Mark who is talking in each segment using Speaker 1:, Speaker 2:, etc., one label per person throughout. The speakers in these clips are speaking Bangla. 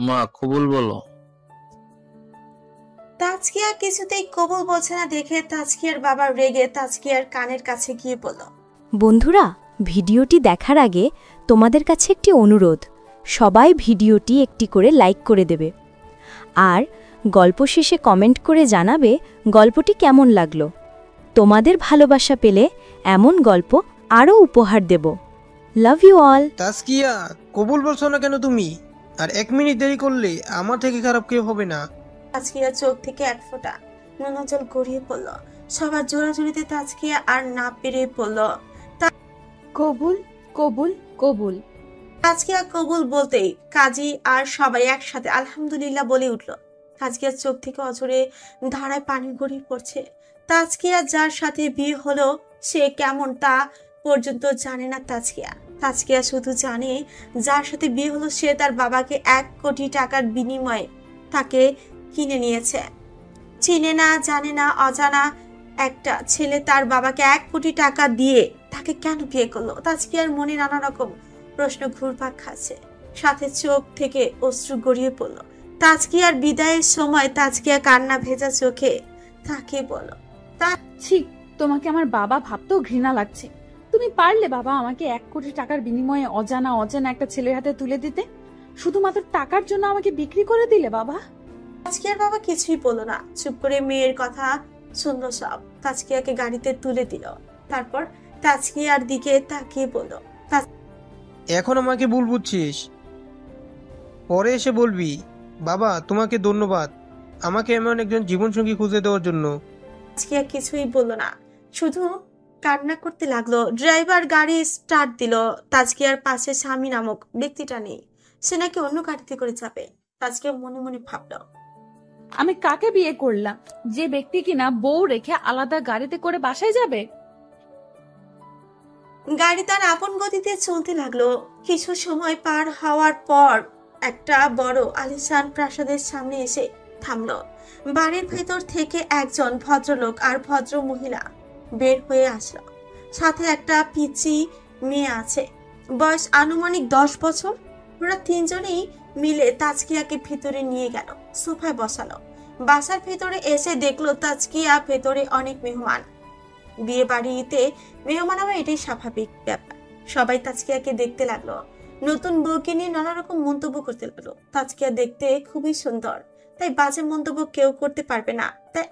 Speaker 1: মা কবুল বলো।
Speaker 2: তাজকিয়া কিছুতেই কবুল বলছে না দেখে তাজকিয়ার বাবা রেগে তাজকিয়ার কানের কাছে গিয়ে বলল,
Speaker 3: বন্ধুরা, ভিডিওটি দেখার আগে তোমাদের কাছে একটি অনুরোধ, সবাই ভিডিওটি একটি করে লাইক করে দেবে আর গল্প শেষে কমেন্ট করে জানাবে গল্পটি কেমন লাগলো। তোমাদের ভালোবাসা পেলে এমন গল্প আরও উপহার দেব। Love you all.
Speaker 4: তাসকিয়া, কবুল বলছো না কেন তুমি? আর 1 মিনিট দেরি করলে আমার থেকে খারাপ কেউ হবে না।
Speaker 2: তাজকিয়া চোখ থেকে এক ফোঁটা নোনা জল গড়িয়ে পড়ল। সবার জোরাজুরিতে তাজকিয়া আর না পেরে পড়ল।
Speaker 5: কবুল কবুল কবুল।
Speaker 2: তাজকিয়া কবুল বলতেই কাজী আর সবাই একসাথে আলহামদুলিল্লাহ বলে উঠল। তাজকিয়ার চোখ থেকে অঝরে ধারায় পানি গড়িয়ে পড়ছে। তাজকিয়া যার সাথে বিয়ে হলো সে কেমন তা পর্যন্ত জানে না তাজকিয়া। তাজকিয়া শুধু জানে যার সাথে বিয়ে হলো সে তার বাবাকে 1 কোটি টাকার বিনিময়ে তাকে কিনে নিয়েছে। চিনে না জানে না অজানা একটা ছেলে তার বাবাকে 1 কোটি টাকা দিয়ে তাকে কেন বিয়ে করলো? তাজকিয়ার মনে নানা রকম প্রশ্ন ঘুরপাক খাচ্ছে, সাথে চোখ থেকে অশ্রু গড়িয়ে পড়ল। তাজকিয়ার বিদায়ের সময় তাজকিয়া কান্না ভেজা চোখে তাকে বলল,
Speaker 5: ঠিক, তোমাকে আমার বাবা ভাবতেও ঘৃণা লাগছে। তুমি পারলে বাবা আমাকে 1 কোটি টাকার বিনিময়ে অজানা অজানা একটা ছেলের হাতে তুলে দিতে? শুধুমাত্র টাকার জন্য আমাকে বিক্রি করে দিলে বাবা।
Speaker 2: তাজকিয়ার বাবা কিছুই বলল না, চুপ করে মেয়ের কথা শুনলো সব। তাজকিয়াকে গাড়িতে তুলে দিল, তারপর তাজকিয়ার দিকে তাকিয়ে বলল,
Speaker 4: এখন আমাকে ভুল বুঝছিস, পরে এসে বলবি বাবা তোমাকে ধন্যবাদ আমাকে এমন একজন জীবনসঙ্গী খুঁজে দেওয়ার জন্য।
Speaker 2: তাজকিয়া কিছুই বলল না, শুধু কান্না করতে লাগলো। ড্রাইভার গাড়ি স্টার্ট দিল। তাজকিয়ার পাশে স্বামী নামক ব্যক্তিটা নেই, সে নাকি অন্য গাড়িতে করে যাবে। তাজকিয়া মনে মনে ভাবলো,
Speaker 5: আমি কাকে বিয়ে করলাম যে ব্যক্তি কিনা বউ রেখে আলাদা গাড়িতে করে বাসায় যাবে?
Speaker 2: গাড়ি তার আপন গতিতে চলতে লাগলো। কিছু সময় পার হওয়ার পর একটা বড় আলিশান প্রাসাদের সামনে এসে থামলো। বাড়ির ভেতর থেকে একজন ভদ্রলোক আর ভদ্র মহিলা বের হয়ে আসলো, সাথে একটা পিচি মেয়ে আছে, বয়স আনুমানিক 10 বছর। ওরা তিনজনেই মিলে তাজকিয়াকে ভেতরে নিয়ে গেল, সোফায় বসালো। বাসার ভেতরে এসে দেখলো তাজকিয়া ভেতরে অনেক মেহমান। বিয়ে বাড়িতে মেহমান হওয়া এটাই স্বাভাবিক ব্যাপার। সবাই তাজকিয়াকে দেখতে লাগলো, নতুন বউকে নিয়ে নানা রকম মন্তব্য করতে লাগলো। তাজকিয়া দেখতে খুবই সুন্দর, তাই বাজে মন্তব্য কেউ করতে পারবে না। তাই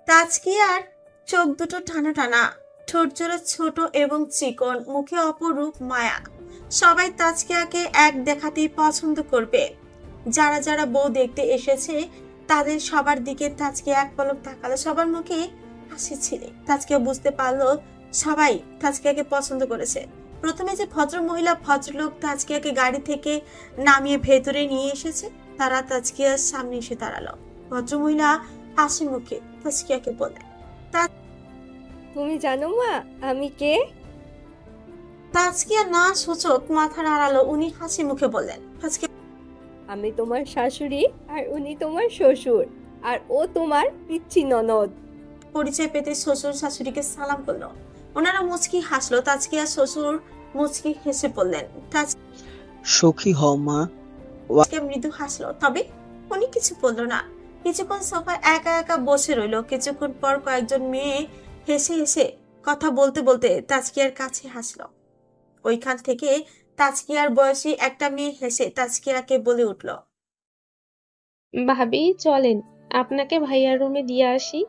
Speaker 2: তাজকিয়ার চোখ দুটো টানা টানা, ঠোঁট জোড়া ছোট এবং চিকন, মুখে অপরূপ মায়া। সবাই তাজকিয়াকে এক দেখাতেই পছন্দ করবে। যারা যারা বউ দেখতে এসেছে তাদের সবার দিকে তাজকিয়া এক পলক তাকালো। সবার মুখে হাসি ছিল। তাজকিয়া বুঝতে পারলো সবাই তাজকিয়াকে পছন্দ করেছে। প্রথমে যে ভদ্র মহিলা ভদ্রলোক তাজকিয়াকে গাড়ি থেকে নামিয়ে ভেতরে নিয়ে এসেছে তারা তাজকিয়ার সামনে এসে দাঁড়ালো। ভদ্রমহিলা হাসি মুখে তাজকিয়াকে বলে,
Speaker 6: তুমি জানো মা আমি কে?
Speaker 2: তাজকিয়া না সূচক মাথা নাড়ালো। উনি হাসি মুখে বললেন,
Speaker 6: আমি তোমার শাশুড়ি আর উনি তোমার শ্বশুর, আর ও তোমার পিচ্চি ননদ।
Speaker 2: পরিচয় পেতে শ্বশুর শাশুড়িকে সালাম করলো। ওনারা মুচকি হাসলো। তাজকিয়া শ্বশুর মুচকি হেসে বললেন,
Speaker 7: সুখী হও মা।
Speaker 2: মৃদু হাসলো, তবে উনি কিছু বললো না। কিছুক্ষণ সোফায় একা একা বসে রইলো। কিছুক্ষণ পর কয়েকজন মেয়ে হেসে হেসে কথা বলতে বলতে তাজকিয়ার কাছে হাসলো। ওইখান থেকে তাজকিয়ার বয়সী একটা মেয়ে হেসে তাজকিয়াকে বলে উঠল,
Speaker 8: ভাবি চলেন আপনাকে ভাইয়ার রুমে দিয়ে আসি।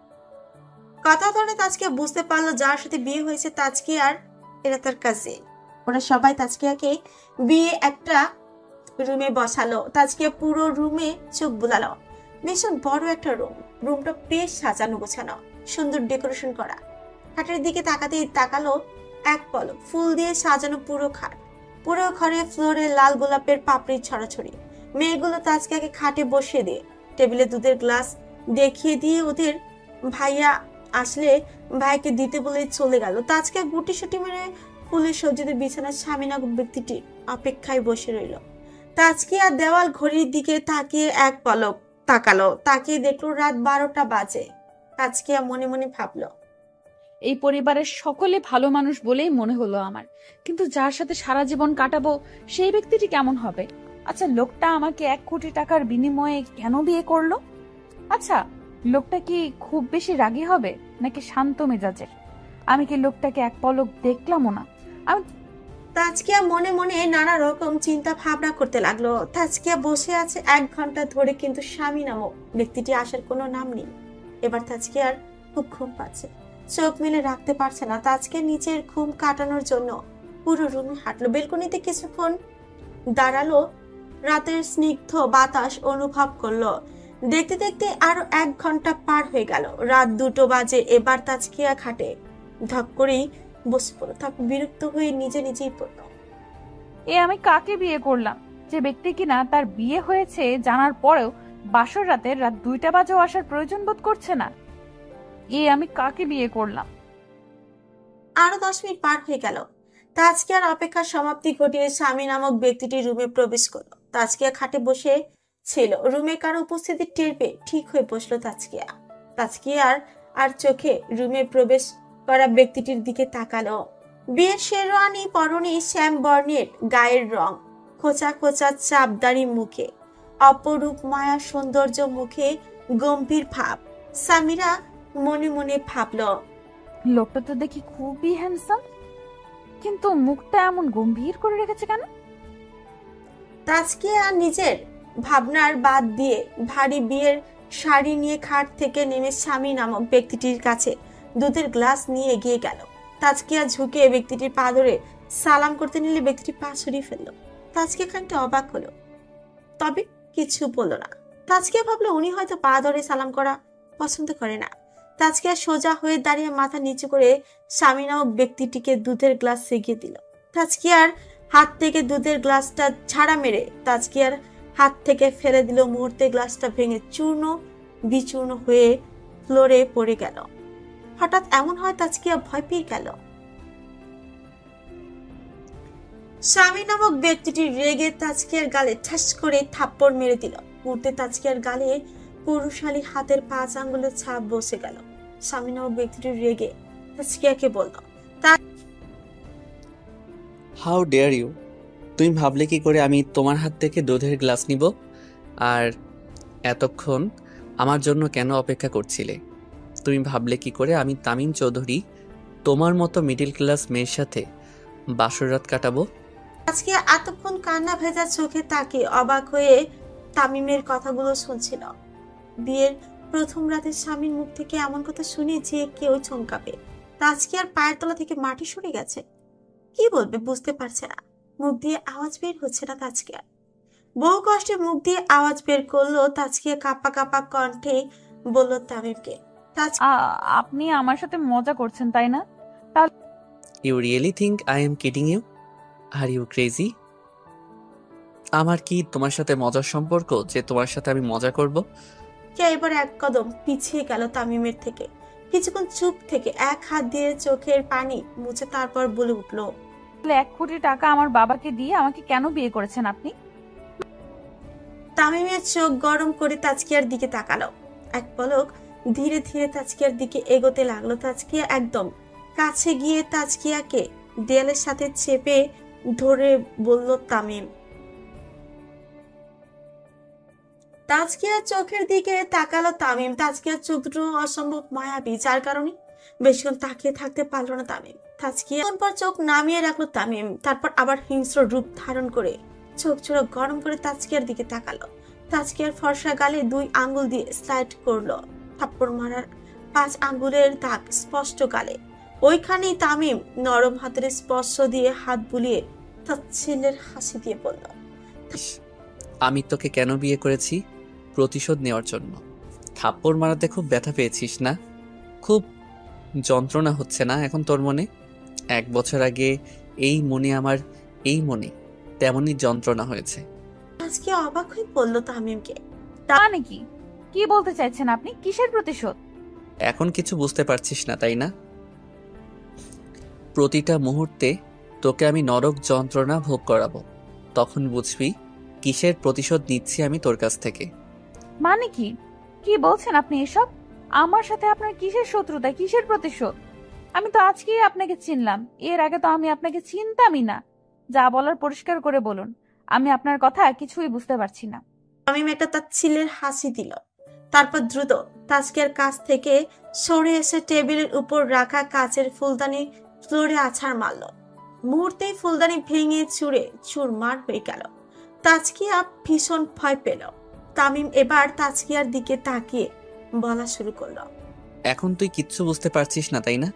Speaker 2: কথা ধরে তাজকিয়া বুঝতে পারলো যার সাথে বিয়ে হয়েছে তাজকিয়ার এরা তার কাজিন। ওরা সবাই তাজকিয়াকে বিয়ে একটা রুমে বসালো। তাজকিয়া পুরো রুমে চোখ বুলালো। ভীষণ বড় একটা রুম। রুমটা বেশ সাজানো গোছানো, সুন্দর ডেকোরেশন করা। খাটের দিকে তাকাতেই তাকালো এক পলক। ফুল দিয়ে সাজানো পুরো খাট। পুরো ঘরে ফ্লোরে লাল গোলাপের পাপড়ি ছড়াছড়ি। মেয়েগুলো তাজকিয়াকে খাটে বসিয়ে দিয়ে টেবিলে দুধের গ্লাস দেখিয়ে দিয়ে ওদের ভাইয়া আসলে ভাইকে দিতে বলে চলে গেল। তাজকিয়া গুটি সুটি মেরে ফুলের সজ্জিত বিছানার স্বামীনা ব্যক্তিটি অপেক্ষায় বসে রইল। তাজকিয়া দেওয়াল ঘড়ির দিকে তাকিয়ে এক পলক তাকালো। তাকিয়ে দেখলো রাত 12টা বাজে। তাজকিয়া মনে মনে ভাবলো,
Speaker 5: এই পরিবারের সকলে ভালো মানুষ বলেই মনে হলো আমার, কিন্তু যার সাথে সারা জীবন কাটাবো সেই ব্যক্তিটি কেমন হবে? আচ্ছা, লোকটা আমাকে 1 কোটি টাকার বিনিময়ে কেন বিয়ে করলো? আচ্ছা, লোকটা কি খুব বেশি রাগী হবে নাকি শান্ত মেজাজের? আমি কি লোকটাকে এক পলক দেখলামও না। আমি
Speaker 2: তাজকিয়া মনে মনে নানা রকম চিন্তা ভাবনা করতে লাগলো। তাজকিয়া বসে আছে 1 ঘন্টা ধরে, কিন্তু স্বামী নামক ব্যক্তিটি আসার কোনো নাম নেই। এবার তাজকিয়ার খুব ঘুম পাচ্ছে, চোখ মেলে রাখতে পারছে না। তাজকিয়া নিচের ঘুম কাটানোর জন্য পুরো রুমে হাঁটলো, বেলকনিতে কিছুক্ষণ দাঁড়ালো, রাতের স্নিগ্ধ বাতাস অনুভব করলো। দেখতে দেখতে আরো 1 ঘন্টা পার হয়ে গেল। রাত 2টো বাজে। এবার তাজকিয়া খাটে ধক করেই বসে পড়লো, তারপর বিরক্ত হয়ে নিজেই পড়লো।
Speaker 5: আমি কাকে বিয়ে করলাম? যে ব্যক্তি কিনা তার বিয়ে হয়েছে জানার পরেও বাসর রাতের রাত 2টা বাজেও আসার প্রয়োজন বোধ করছে না। আমি কাকে বিয়ে করলাম?
Speaker 2: আরো 10 মিনিট পার হয়ে গেল। তাজকিয়ার অপেক্ষার সমাপ্তি ঘটিয়ে স্বামী নামক ব্যক্তিটি রুমে প্রবেশ করলো। তাজকিয়া খাটে বসে ছিল, রুমে কারো উপস্থিতি টের পেয়ে ঠিক হয়ে বসলো তাজকিয়ার আর চোখে রুমে প্রবেশ করা ব্যক্তিটির দিকে তাকালো। বিয়ের শেরওয়ানি পরনে, শ্যাম বর্ণের গায়ের রং, খোঁচা খোঁচা চাপদারি মুখে, অপরূপ মায়া সৌন্দর্য মুখে গম্ভীর ভাব। সামিরা মনে মনে ভাবল,
Speaker 5: লোকটা তো দেখি খুবই হ্যান্ডসাম, কিন্তু মুখটা এমন গম্ভীর করে রেখেছে কেন?
Speaker 2: তাজকিয়া নিজের ভাবনার বাদ দিয়ে ভারী বিয়ের শাড়ি নিয়ে খাট থেকে নেমে স্বামী নামক ব্যক্তিটির কাছে দুধের গ্লাস নিয়ে এগিয়ে গেল। তাজকিয়া ঝুঁকে ব্যক্তিটির পা ধরে সালাম করতে নিলে ব্যক্তিটি পা সরিয়ে ফেললো। তাজকিয়া খানিকটা অবাক হলো, তবে কিছু বলল না। তাজকিয়া ভাবলো উনি হয়তো পা ধরে সালাম করা পছন্দ করে না। তাজকিয়া সোজা হয়ে দাঁড়িয়ে মাথা নিচু করে স্বামী নামক ব্যক্তিটিকে দুধের গ্লাস এগিয়ে দিল। তাজকিয়ার হাত থেকে দুধের গ্লাসটা ঝাড়া মেরে তাজকিয়ার হাত থেকে ফেলে দিল। মুহূর্তে গ্লাসটা ভেঙে চূর্ণ বিচূর্ণ হয়ে ফ্লোরে পড়ে গেল। হঠাৎ এমন হয় তাজকিয়া ভয় পেয়ে গেল। স্বামী নামক ব্যক্তিটি রেগে তাজকিয়ার গালে ঠাস করে থাপ্পড় মেরে দিল। মুহূর্তে তাজকিয়ার গালে পুরুষালী হাতের 5 আঙ্গুলের ছাপ বসে গেল। স্বামী নামক ব্যক্তিটি রেগে তাজকিয়াকে বলল,
Speaker 1: হাউ ডেয়ার ইউ! তুমি ভাবলে কি করে আমি তোমার হাত থেকে দুধের গ্লাস নিব? আর এতক্ষণ আমার জন্য কেন অপেক্ষা করছিলে? তুমি ভাবলে কি করে আমি তামিম চৌধুরী তোমার মতো মিডল ক্লাস মেয়ের সাথে বাসর রাত কাটাবো?
Speaker 2: তাজকিয়া এতক্ষণ কান্না ভেজা চোখে তাকিয়ে অবাক হয়ে তামিমের কথাগুলো শুনছিল। বিয়ের প্রথম রাতে স্বামীর মুখ থেকে এমন কথা শুনে যে কেউ চমকাবে। তাজকিয়ার পায়ের তলা থেকে মাটি সরে গেছে। কি বলবে বুঝতে পারছে না, মুখ দিয়ে আওয়াজ বের হচ্ছে না তাজকিয়ার। বহু কষ্টে মুখ দিয়ে আওয়াজ বের করলো। তাজকিয়া কাঁপা কাঁপা কণ্ঠে বলল তামিমকে,
Speaker 5: আপনি আমার সাথে মজা করছেন তাই না?
Speaker 1: You really think I am kidding you? Are you crazy? আমার কি তোমার সাথে মজার সম্পর্ক যে তোমার সাথে আমি মজা করব?
Speaker 2: কে এবার 1 কদম পিছিয়ে গেল তামিমের থেকে। কিছুক্ষণ চুপ থেকে 1 হাত দিয়ে চোখের পানি মুছে তারপর বলে উঠল,
Speaker 5: 1 কোটি টাকা আমার বাবাকে দিয়ে আমাকে কেন বিয়ে করেছেন আপনি?
Speaker 2: তামিমের চোখ গরম করে তাজকিয়ার দিকে তাকালো। এক পলক ধীরে ধীরে তাজকিয়ার দিকে এগোতে লাগলো। তাজকিয়া একদম কাছে গিয়ে তাজকিয়াকে দেয়ালের সাথে চেপে ধরে বলল তামিম। তাজকিয়ার চোখের দিকে তাকালো তামিম। তাজকিয়ার চোখ দুটো অসম্ভব মায়াবী, যার কারণে বেশিক্ষণ তাকিয়ে থাকতে পারলো না তামিম। তাজকিয়া পর চোখ নামিয়ে রাখলো তামিম, তারপর আবার হিংস্র রূপ ধারণ করে চোখ জোড়া গরম করে তাজকিয়ার দিকে তাকালো। তাজকিয়ার ফর্সা গালে 2 আঙ্গুল দিয়ে স্লাইড করলো। থাপ্পড় মারার 5 আঙ্গুলের দাগ স্পষ্ট গালে। ওইখানেই তামিম নরম হাতের স্পর্শ দিয়ে হাত বুলিয়ে তাচ্ছিল্যের হাসি দিয়ে বলল,
Speaker 1: আমি তোকে কেন বিয়ে করেছি? প্রতিশোধ নেওয়ার জন্য। থাপ্পড় মারাতে খুব ব্যথা পেয়েছিস না? খুব যন্ত্রণা হচ্ছে না এখন তোর মনে? 1 বছর আগে এই মনে আমার এই মনে তেমনই যন্ত্রণা হয়েছে।
Speaker 2: আজকে অবাক হয়ে বলল তামিমকে,
Speaker 5: মানে কি বলতে চাইছেন আপনি? কিসের প্রতিশোধ?
Speaker 1: এখন কিছু বুঝতে পারছিস না তাই না? প্রতিটা মুহূর্তে তোকে আমি নরক যন্ত্রণা ভোগ করাবো, তখন বুঝবি কিসের প্রতিশোধ নিচ্ছি আমি তোর কাছ থেকে।
Speaker 5: মানে কি বলছেন আপনি এসব? আমার সাথে আপনার কিসের শত্রুতা, কিসের প্রতিশোধ? আমি তো আজকেই আপনাকে চিনলাম, এর আগে তো আমি আপনাকে চিনতামই না। যা বলার পরিষ্কার করে বলুন। আমি আপনার কথা কিছুই বুঝতে পারছি না।
Speaker 2: তামিম একটা তাচ্ছিল্যের হাসি দিল, তারপর দ্রুত তাসকিয়ার কাছ থেকে সরে এসে টেবিলের উপর রাখা কাচের ফুলদানি ফ্লোরে আছাড় মারল। মুহূর্তেই ফুলদানি ভেঙে চুরে চুরমার হয়ে গেল। তাসকিয়া ভীষণ ভয় পেল। তামিম এবার তাসকিয়ার দিকে তাকিয়ে বলা শুরু করলো,
Speaker 1: এখন তুই কিচ্ছু বুঝতে পারছিস না তাই না?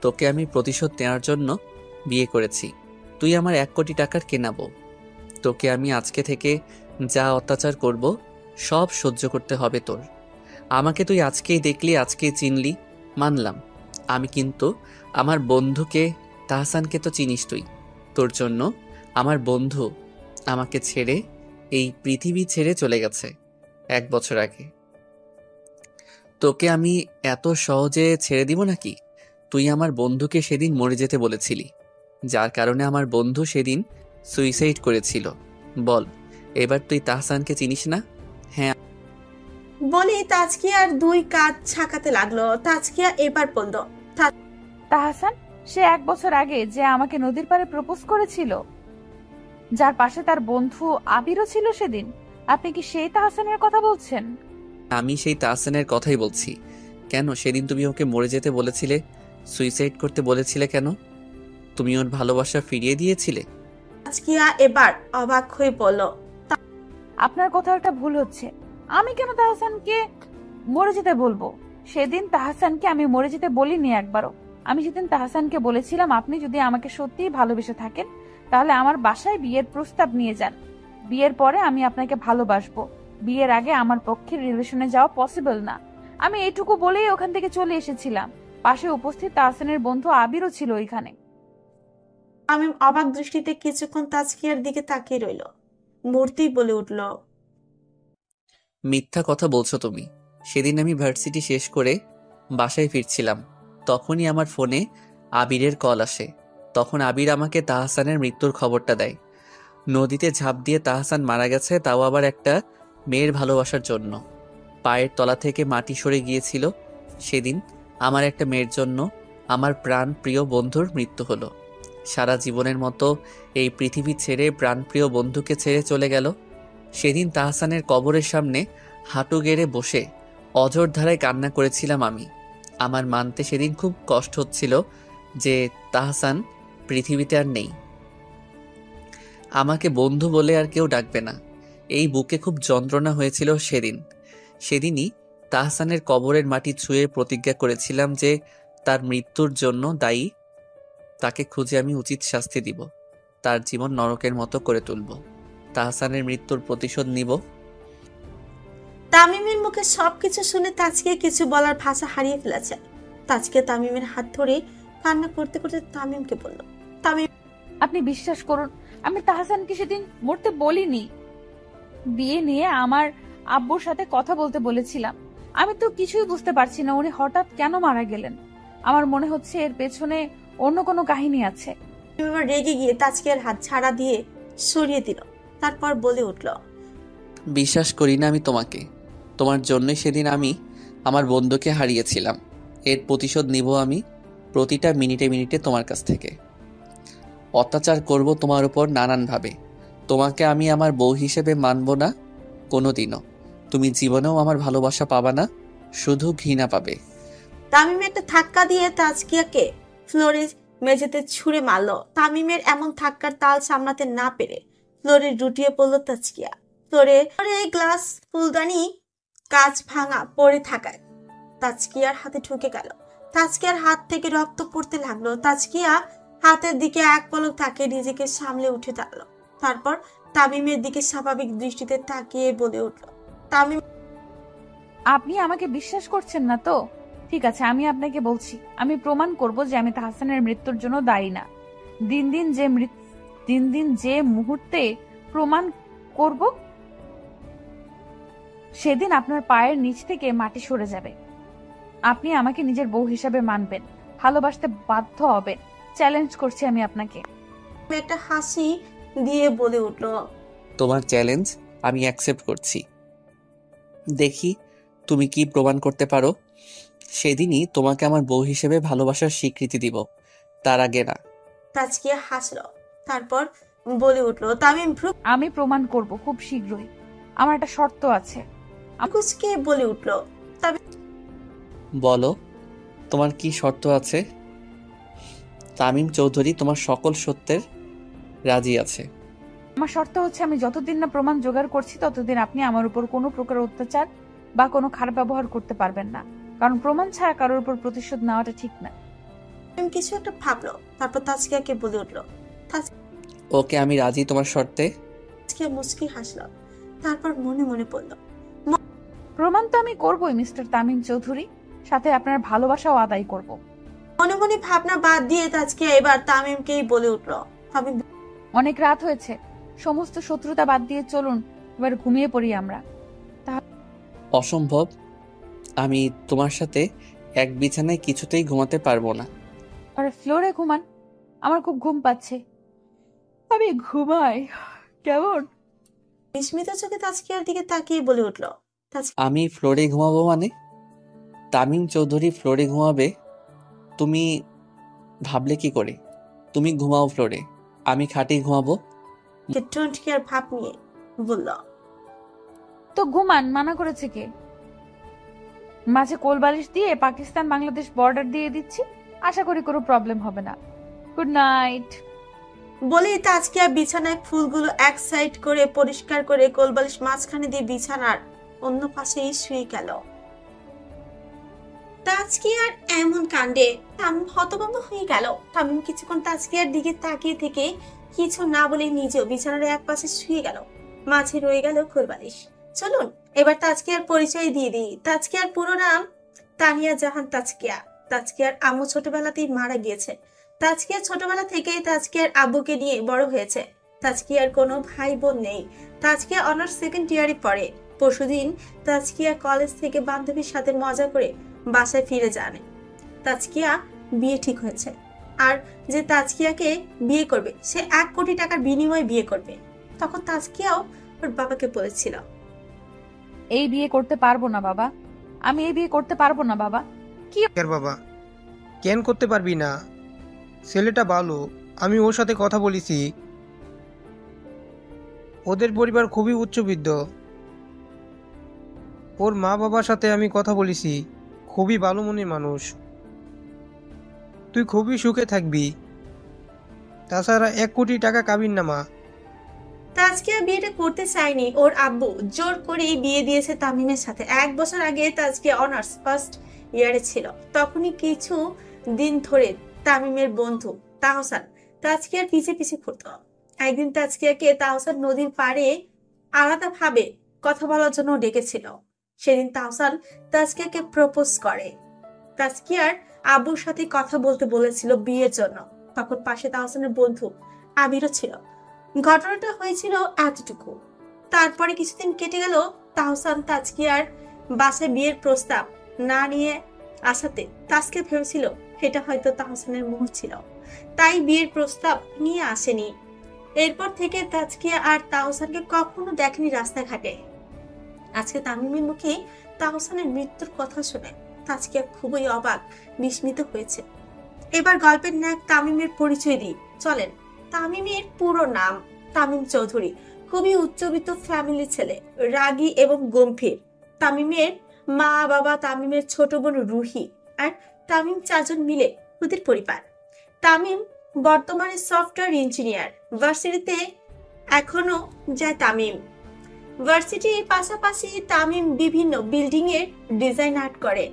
Speaker 1: তোকে আমি প্রতিশোধ নেওয়ার জন্য বিয়ে করেছি। তুই আমার 1 কোটি টাকার কেনা বউ। তোকে আমি আজকে থেকে যা অত্যাচার করব সব সহ্য করতে হবে তোর। আমাকে তুই আজকেই দেখলি, আজকেই চিনলি, মানলাম। আমি কিন্তু আমার বন্ধুকে, তাহসানকে তো চিনিস তুই। তোর জন্য আমার বন্ধু আমাকে ছেড়ে, এই পৃথিবী ছেড়ে চলে গেছে 1 বছর আগে। তোকে আমি এত সহজে ছেড়ে দিব নাকি? তুই আমার বন্ধুকে সেদিন মরে যেতে বলেছিলি, যার কারণে আমার বন্ধু সেদিন সুইসাইড করেছিল। বল, এবার তুই তাহসানকে চিনিস না? হ্যাঁ।
Speaker 2: বলে তাসকিয়ার 2 কাঁধ ছাকাতে লাগলো। তাসকিয়া এবার বলল,
Speaker 5: তাহসান, সে 1 বছর আগে যে আমাকে নদীর পাড়ে প্রপোজ করেছিল, যার পাশে তার বন্ধু আবিরও ছিল সেদিন, আপনি কি সেই তাহসানের কথা বলছেন?
Speaker 1: আমি সেই তাহসানের কথাই বলছি। কেন সেদিন তুমি ওকে মরে যেতে বলেছিলে, সুইসাইড করতে বলেছিলে কেন? তুমি ওর ভালোবাসা ফিরিয়ে দিয়েছিলে?
Speaker 2: তাসকিয়া এবার অবাক হয়ে বলল,
Speaker 5: আপনার কোথাও একটা ভুল হচ্ছে। আমি কেন তাহসানকে মরে যেতে বলবো? সেদিন তাহসানকে আমি মরে যেতে বলিনি একবারও। আমি সেদিন তাহসানকে বলেছিলাম, আপনি যদি আমাকে সত্যিই ভালোবেসে থাকেন তাহলে আমার বাসায় বিয়ের প্রস্তাব নিয়ে যান। বিয়ের পরে আমি আপনাকে ভালোবাসবো, বিয়ের আগে আমার পক্ষে রিলেশনে যাওয়া পসিবল না। আমি এইটুকু বলেই ওখান থেকে চলে এসেছিলাম। পাশে উপস্থিত তাহসানের বন্ধু আবিরও ছিল ওইখানে।
Speaker 2: আমি অবাক দৃষ্টিতে কিছুক্ষণ তাসকিয়ার দিকে তাকিয়ে রইল। মূর্তি বলে উঠল,
Speaker 1: মিথ্যা কথা বলছো তুমি। সেদিন আমি ভার্সিটি শেষ করে বাসায় ফিরছিলাম, তখনই আমার ফোনে আবিরের কল আসে। তখন আবির আমাকে তাহসানের মৃত্যুর খবরটা দেয়। নদীতে ঝাঁপ দিয়ে তাহসান মারা গেছে, তাও আবার একটা মেয়ের ভালোবাসার জন্য। পায়ের তলা থেকে মাটি সরে গিয়েছিল। সেদিন আমার একটা মেয়ের জন্য আমার প্রাণ প্রিয় বন্ধুর মৃত্যু হলো। সারা জীবনের মতো এই পৃথিবী ছেড়ে প্রাণপ্রিয় বন্ধুকে ছেড়ে চলে গেল। সেদিন তাহসানের কবরের সামনে হাঁটু গেড়ে বসে অঝোর ধারায় কান্না করেছিলাম আমি। আমার মানতে সেদিন খুব কষ্ট হচ্ছিল যে তাহসান পৃথিবীতে আর নেই। আমাকে বন্ধু বলে আর কেউ ডাকবে না। এই বুকে খুব যন্ত্রণা হয়েছিল সেদিনই তাহসানের কবরের মাটি ছুঁয়ে প্রতিজ্ঞা করেছিলাম যে তার মৃত্যুর জন্য দায়ী তাকে খুঁজে আমি উচিত শাস্তি দিব, তার জীবন নরকের মতো করে তুলব, তাহসানের মৃত্যুর প্রতিশোধ নিব।
Speaker 2: তামিমের মুখে সবকিছু শুনে তাসকিয়া কিছু বলার ভাষা হারিয়ে ফেলেছে। তাসকিয়া তামিমের হাত ধরে কান্না করতে করতে তামিমকে বলল, তামিম,
Speaker 5: আপনি বিশ্বাস করুন, আমি তাহসানকে সেদিন মরতে বলিনি। বিয়ে নিয়ে আমার আব্বুর সাথে কথা বলতে বলেছিলাম। আমি তো কিছুই বুঝতে পারছি না উনি হঠাৎ কেন মারা গেলেন। আমার মনে হচ্ছে এর পেছনে অন্য কোনো কাহিনী আছে।
Speaker 2: এবার রেগে গিয়ে তাসকিয়ার হাত ছাড়া দিয়ে সরিয়ে দিল। তারপর বলে উঠল,
Speaker 1: বিশ্বাস করি না আমি তোমাকে। তোমার জন্যই সেদিন আমি আমার বন্ধুকে হারিয়েছিলাম। এর প্রতিশোধ নিব আমি প্রতিটা মিনিটে মিনিটে তোমার কাছ থেকে। অত্যাচার করব তোমার উপর নানানভাবে। তোমাকে আমি আমার বউ হিসেবে মানব না কোনোদিনও। তুমি জীবনেও আমার ভালোবাসা পাবা না, শুধু ঘৃণা পাবে।
Speaker 2: তামিম একটা ধাক্কা দিয়ে তাসকিয়াকে ফ্লোরে মেঝেতে ছুঁড়ে মারল। তামিমের এমন ধাক্কার তাল সামলাতে না পেরে ফ্লোরে লুটিয়ে পড়ল তাসকিয়া। ফ্লোরে গ্লাস ফুলদানি কাঁচ ভাঙা পড়ে থাকায় তাসকিয়ার হাতে ঢুকে গেল। তাসকিয়ার হাত থেকে রক্ত পড়তে লাগলো। তাসকিয়া হাতের দিকে এক পলক তাকিয়ে নিজেকে সামলে উঠে দাঁড়ালো। তারপর তামিমের দিকে স্বাভাবিক দৃষ্টিতে তাকিয়ে বলে উঠল, তামিম,
Speaker 5: আপনি আমাকে বিশ্বাস করছেন না তো? ঠিক আছে, আমি আপনাকে বলছি, আমি প্রমাণ করব যে আমি তাহসানের মৃত্যুর জন্য দায়ী না। দিন দিন যে মুহূর্তে প্রমাণ করব, সেদিন আপনার পায়ের নিচ থেকে মাটি সরে যাবে। আপনি আমাকে নিজের বউ হিসাবে মানবেন, ভালোবাসতে বাধ্য হবেন। চ্যালেঞ্জ করছি আমি আপনাকে।
Speaker 2: একটা হাসি দিয়ে বলে উঠল,
Speaker 1: তোমার চ্যালেঞ্জ আমি অ্যাকসেপ্ট করছি। দেখি তুমি কি প্রমাণ করতে পারো। সেদিনই তোমাকে আমার বউ হিসেবে ভালোবাসার স্বীকৃতি দিব, তার আগে না।
Speaker 2: তাসকিয়া হাসল। তারপর বলে উঠল। তামিম ভ্রু
Speaker 5: আমি প্রমাণ করব খুব শীঘ্রই। আমার একটা শর্ত আছে।
Speaker 2: কুচকে বলে উঠল।
Speaker 1: বলো, তোমার কি শর্ত আছে? তামিম চৌধুরী তোমার সকল সত্যের রাজি আছে।
Speaker 5: আমার শর্ত হচ্ছে, আমি যতদিন না প্রমাণ জোগাড় করছি ততদিন আপনি আমার উপর কোনো প্রকার অত্যাচার বা কোনো খারাপ ব্যবহার করতে পারবেন না, কারণ প্রমাণ ছাড়া কারোর উপর প্রতিশোধ নেওয়াটা ঠিক না।
Speaker 2: তামিম কিছু একটা ভাবলো, তারপর তাজকিয়াকে বলে উঠল।
Speaker 1: ওকে, আমি রাজি তোমার শর্তে।
Speaker 2: তাজকিয়া মুচকি হাসলো, তারপর মনে মনে বলল,
Speaker 5: প্রমাণ তো আমি করবই মিস্টার তামিম চৌধুরী, সাথে আপনার ভালোবাসাও আদায় করব।
Speaker 2: মনে মনে ভাবনা বাদ দিয়ে তাজকিয়া এবার তামিমকেই বলে উঠল। তামিম
Speaker 5: অনেক রাত হয়েছে, সমস্ত শত্রুতা বাদ দিয়ে চলুন এবার ঘুমিয়ে পড়ি আমরা।
Speaker 1: অসম্ভব, আমি তোমার সাথে এক বিছানায় কিছুতেই ঘুমাতে পারবো না।
Speaker 5: আর ফ্লোরে ঘুমান, আমার খুব ঘুম পাচ্ছে, আমি ঘুমাই কেমন?
Speaker 2: বিস্মিত চোখে তাজকিয়ার দিকে তাকিয়ে বলে উঠল।
Speaker 1: আমি ফ্লোরে ঘুমাবো মানে? তামিম চৌধুরী ফ্লোরে ঘুমাবে? তুমি ভাবলে কি করে? তুমি ঘুমাও ফ্লোরে, আমি খাটেই ঘুমাবো।
Speaker 2: ডোন্ট কেয়ার ভাব নিয়ে বলল।
Speaker 5: তো ঘুমান, মানা করেছে কে? মাঝে কোলবালিশ দিয়ে পাকিস্তান বাংলাদেশ বর্ডার দিয়ে দিচ্ছি, আশা করি কোনো প্রবলেম হবে না। Good night.
Speaker 2: বলেই তাজকিয়া বিছানায় ফুলগুলো এক সাইড করে পরিষ্কার করে কোলবালিশ মাঝখানে দিয়ে বিছানার অন্য পাশেই শুয়ে গেল। তাজকিয়ার এমন কাণ্ডে তামিম হতভম্ব হয়ে গেল। তামিম কিছুক্ষণ তাজকিয়ার দিকে তাকিয়ে থেকে কিছু না বলে নিজেও বিছানার এক পাশে শুয়ে গেল। মাঝে রয়ে গেল কোলবালিশ। চলুন এবার তাজকিয়ার পরিচয় দিয়ে দিই। তাজকিয়ার পুরো নাম তানিয়া জাহান তাজকিয়া। তাজকিয়ার আম্মু ছোটবেলাতেই মারা গিয়েছে। তাজকিয়া ছোটবেলা থেকেই তাজকিয়ার আব্বুকে নিয়ে বড় হয়েছে। তাজকিয়ার কোনো ভাই বোন নেই। তাজকিয়া অনার্স সেকেন্ড ইয়ারে পড়ে। পরশুদিন তাজকিয়া কলেজ থেকে বান্ধবীর সাথে মজা করে বাসায় ফিরে যান। তাজকিয়া বিয়ে ঠিক হয়েছে, আর যে তাজকিয়াকে বিয়ে করবে সে 1 কোটি টাকার বিনিময়ে বিয়ে করবে। তখন তাজকিয়াও ওর বাবাকে বলেছিল,
Speaker 5: এই বিয়ে করতে পারবো না বাবা, আমি এই বিয়ে করতে পারবো না বাবা।
Speaker 4: বাবা কেন করতে পারবি না? ছেলেটা ভালো, আমি ওর সাথে কথা বলেছি। ওদের পরিবার খুবই উচ্চবিত্ত। ওর মা বাবার সাথে আমি কথা বলেছি, খুবই ভালো মনের মানুষ। তুই খুবই সুখে থাকবি। তাছাড়া 1 কোটি টাকা কাবিন নামা।
Speaker 2: তাজকিয়া বিয়েটা করতে চায়নি। ওর আব্বু জোর করে বিয়ে দিয়েছে তামিমের সাথে। 1 বছর আগে তাজকিয়া অনার্স ফার্স্ট ইয়ারে ছিল। তখনই কিছু দিন ধরে তামিমের বন্ধু তাহসান তাজকিয়ার পিছে পিছে ঘুরত। একদিন তাজকিয়াকে তাহসান নদীর পাড়ে আলাদাভাবে কথা বলার জন্য ডেকেছিল। সেদিন তাহসান তাজকিয়াকে প্রপোজ করে। তাজকিয়ার আব্বুর সাথে কথা বলতে বলেছিল বিয়ের জন্য। তখন পাশে তাহসানের বন্ধু আমিরও ছিল। ঘটনাটা হয়েছিল এতটুকু। তারপরে কিছুদিন কেটে গেল। তাহসান তাজকিয়ার বাসায় বিয়ের প্রস্তাব না নিয়ে আসাতে তাজকিয়া ভেবেছিল এটা হয়তো তাহসানের মুখ ছিল, তাই বিয়ের প্রস্তাব নিয়ে আসেনি। এরপর থেকে তাজকিয়া আর তাহসানকে কখনো দেখেনি রাস্তাঘাটে। আজকে তামিমের মুখে তাহসানের মৃত্যুর কথা শুনে তাজকিয়া খুবই অবাক, বিস্মিত হয়েছে। এবার গল্পের নায়ক তামিমের পরিচয় দিই, চলেন। তামিমের পুরো নাম তামিম চৌধুরী। খুবই উচ্চবিত্ত ফ্যামিলি ছেলে, রাগী এবং গম্ভীর। তামিমের মা বাবা, তামিমের ছোট বোন রুহি আর তামিম 4 জন মিলে ওদের পরিবার। তামিম বর্তমানে সফটওয়্যার ইঞ্জিনিয়ার। ভার্সিটিতে এখনো যায় তামিম। ভার্সিটির পাশাপাশি তামিম বিভিন্ন বিল্ডিং এর ডিজাইন আর্ট করে।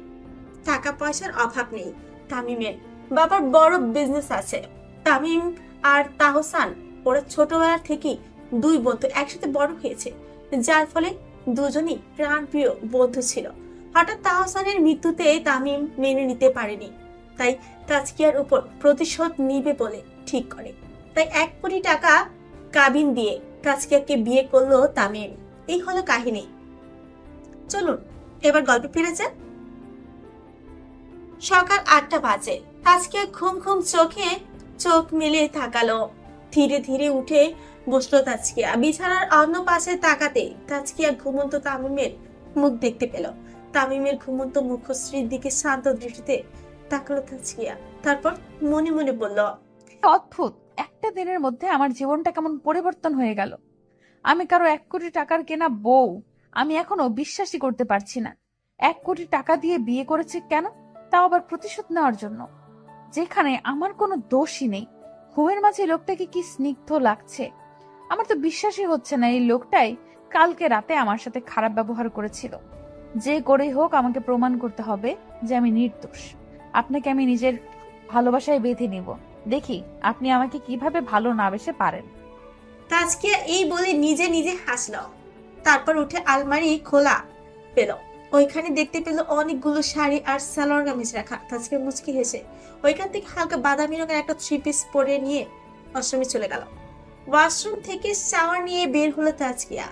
Speaker 2: টাকা পয়সার অভাব নেই তামিমের। বাবার বড় বিজনেস আছে। তামিম আর তাহসান ওরা ছোটবেলা থেকেই 2 বন্ধু একসাথে বড় হয়েছে, যার ফলে দুজনই প্রাণপ্রিয় বন্ধু ছিল। হঠাৎ তাহসানের মৃত্যুতে তামিম মেনে নিতে পারেনি, তাই তাজকিয়ার উপর প্রতিশোধ নিবে বলে ঠিক করে। তাই 1 কোটি টাকা কাবিন দিয়ে তাজকিয়াকে বিয়ে করলো তামিম। এই হলো কাহিনী। চলুন এবার গল্পে ফিরে যান। সকাল 8টা বাজে। তাজকিয়া ঘুম ঘুম চোখে চোখ মিলিয়ে তাকালো। ধীরে ধীরে উঠে বসলো তাজকিয়া। বিছানার অন্য পাশে তাকাতে তাজকিয়া ঘুমন্ত তামিমের মুখ দেখতে পেল। তামিমের ঘুমন্ত মুখশ্রীর দিকে শান্ত দৃষ্টিতে তাকালো তাজকিয়া। তারপর মনে মনে বলল,
Speaker 5: অদ্ভুত, একটা দিনের মধ্যে আমার জীবনটা কেমন পরিবর্তন হয়ে গেল। আমি কারো 1 কোটি টাকার কেনা বউ, আমি এখনো বিশ্বাসই করতে পারছি না। 1 কোটি টাকা দিয়ে বিয়ে করেছে কেন? তাও আবার প্রতিশোধ নেওয়ার জন্য, যেখানে আমার কোনো দোষই নেই। ঘুমের মাঝে লোকটাকে কি স্নিগ্ধ লাগছে। আমার তো বিশ্বাসই হচ্ছে না এই লোকটাই কালকে রাতে আমার সাথে খারাপ ব্যবহার করেছিল। যে করেই হোক আমাকে প্রমাণ করতে হবে যে আমি নির্দোষ। আপনাকে আমি নিজের ভালোবাসায় বেঁধে নিব, দেখি আপনি আমাকে কিভাবে ভালো না বেসে পারেন।
Speaker 2: তাজকিয়া এই বলে নিজে নিজে হাসলো। তারপর উঠে আলমারি খোলা পেল, ওইখানে দেখতে পেল অনেকগুলো শাড়ি আর সালোয়ার কামিজ রাখা। তাজকিয়া মুচকি হেসে ওইখান থেকে হালকা বাদামি রঙের একটা 3 পিস পরে নিয়ে ওয়াশরুমে চলে গেল। ওয়াশরুম থেকে শাওয়ার নিয়ে বের হলো তাজকিয়া।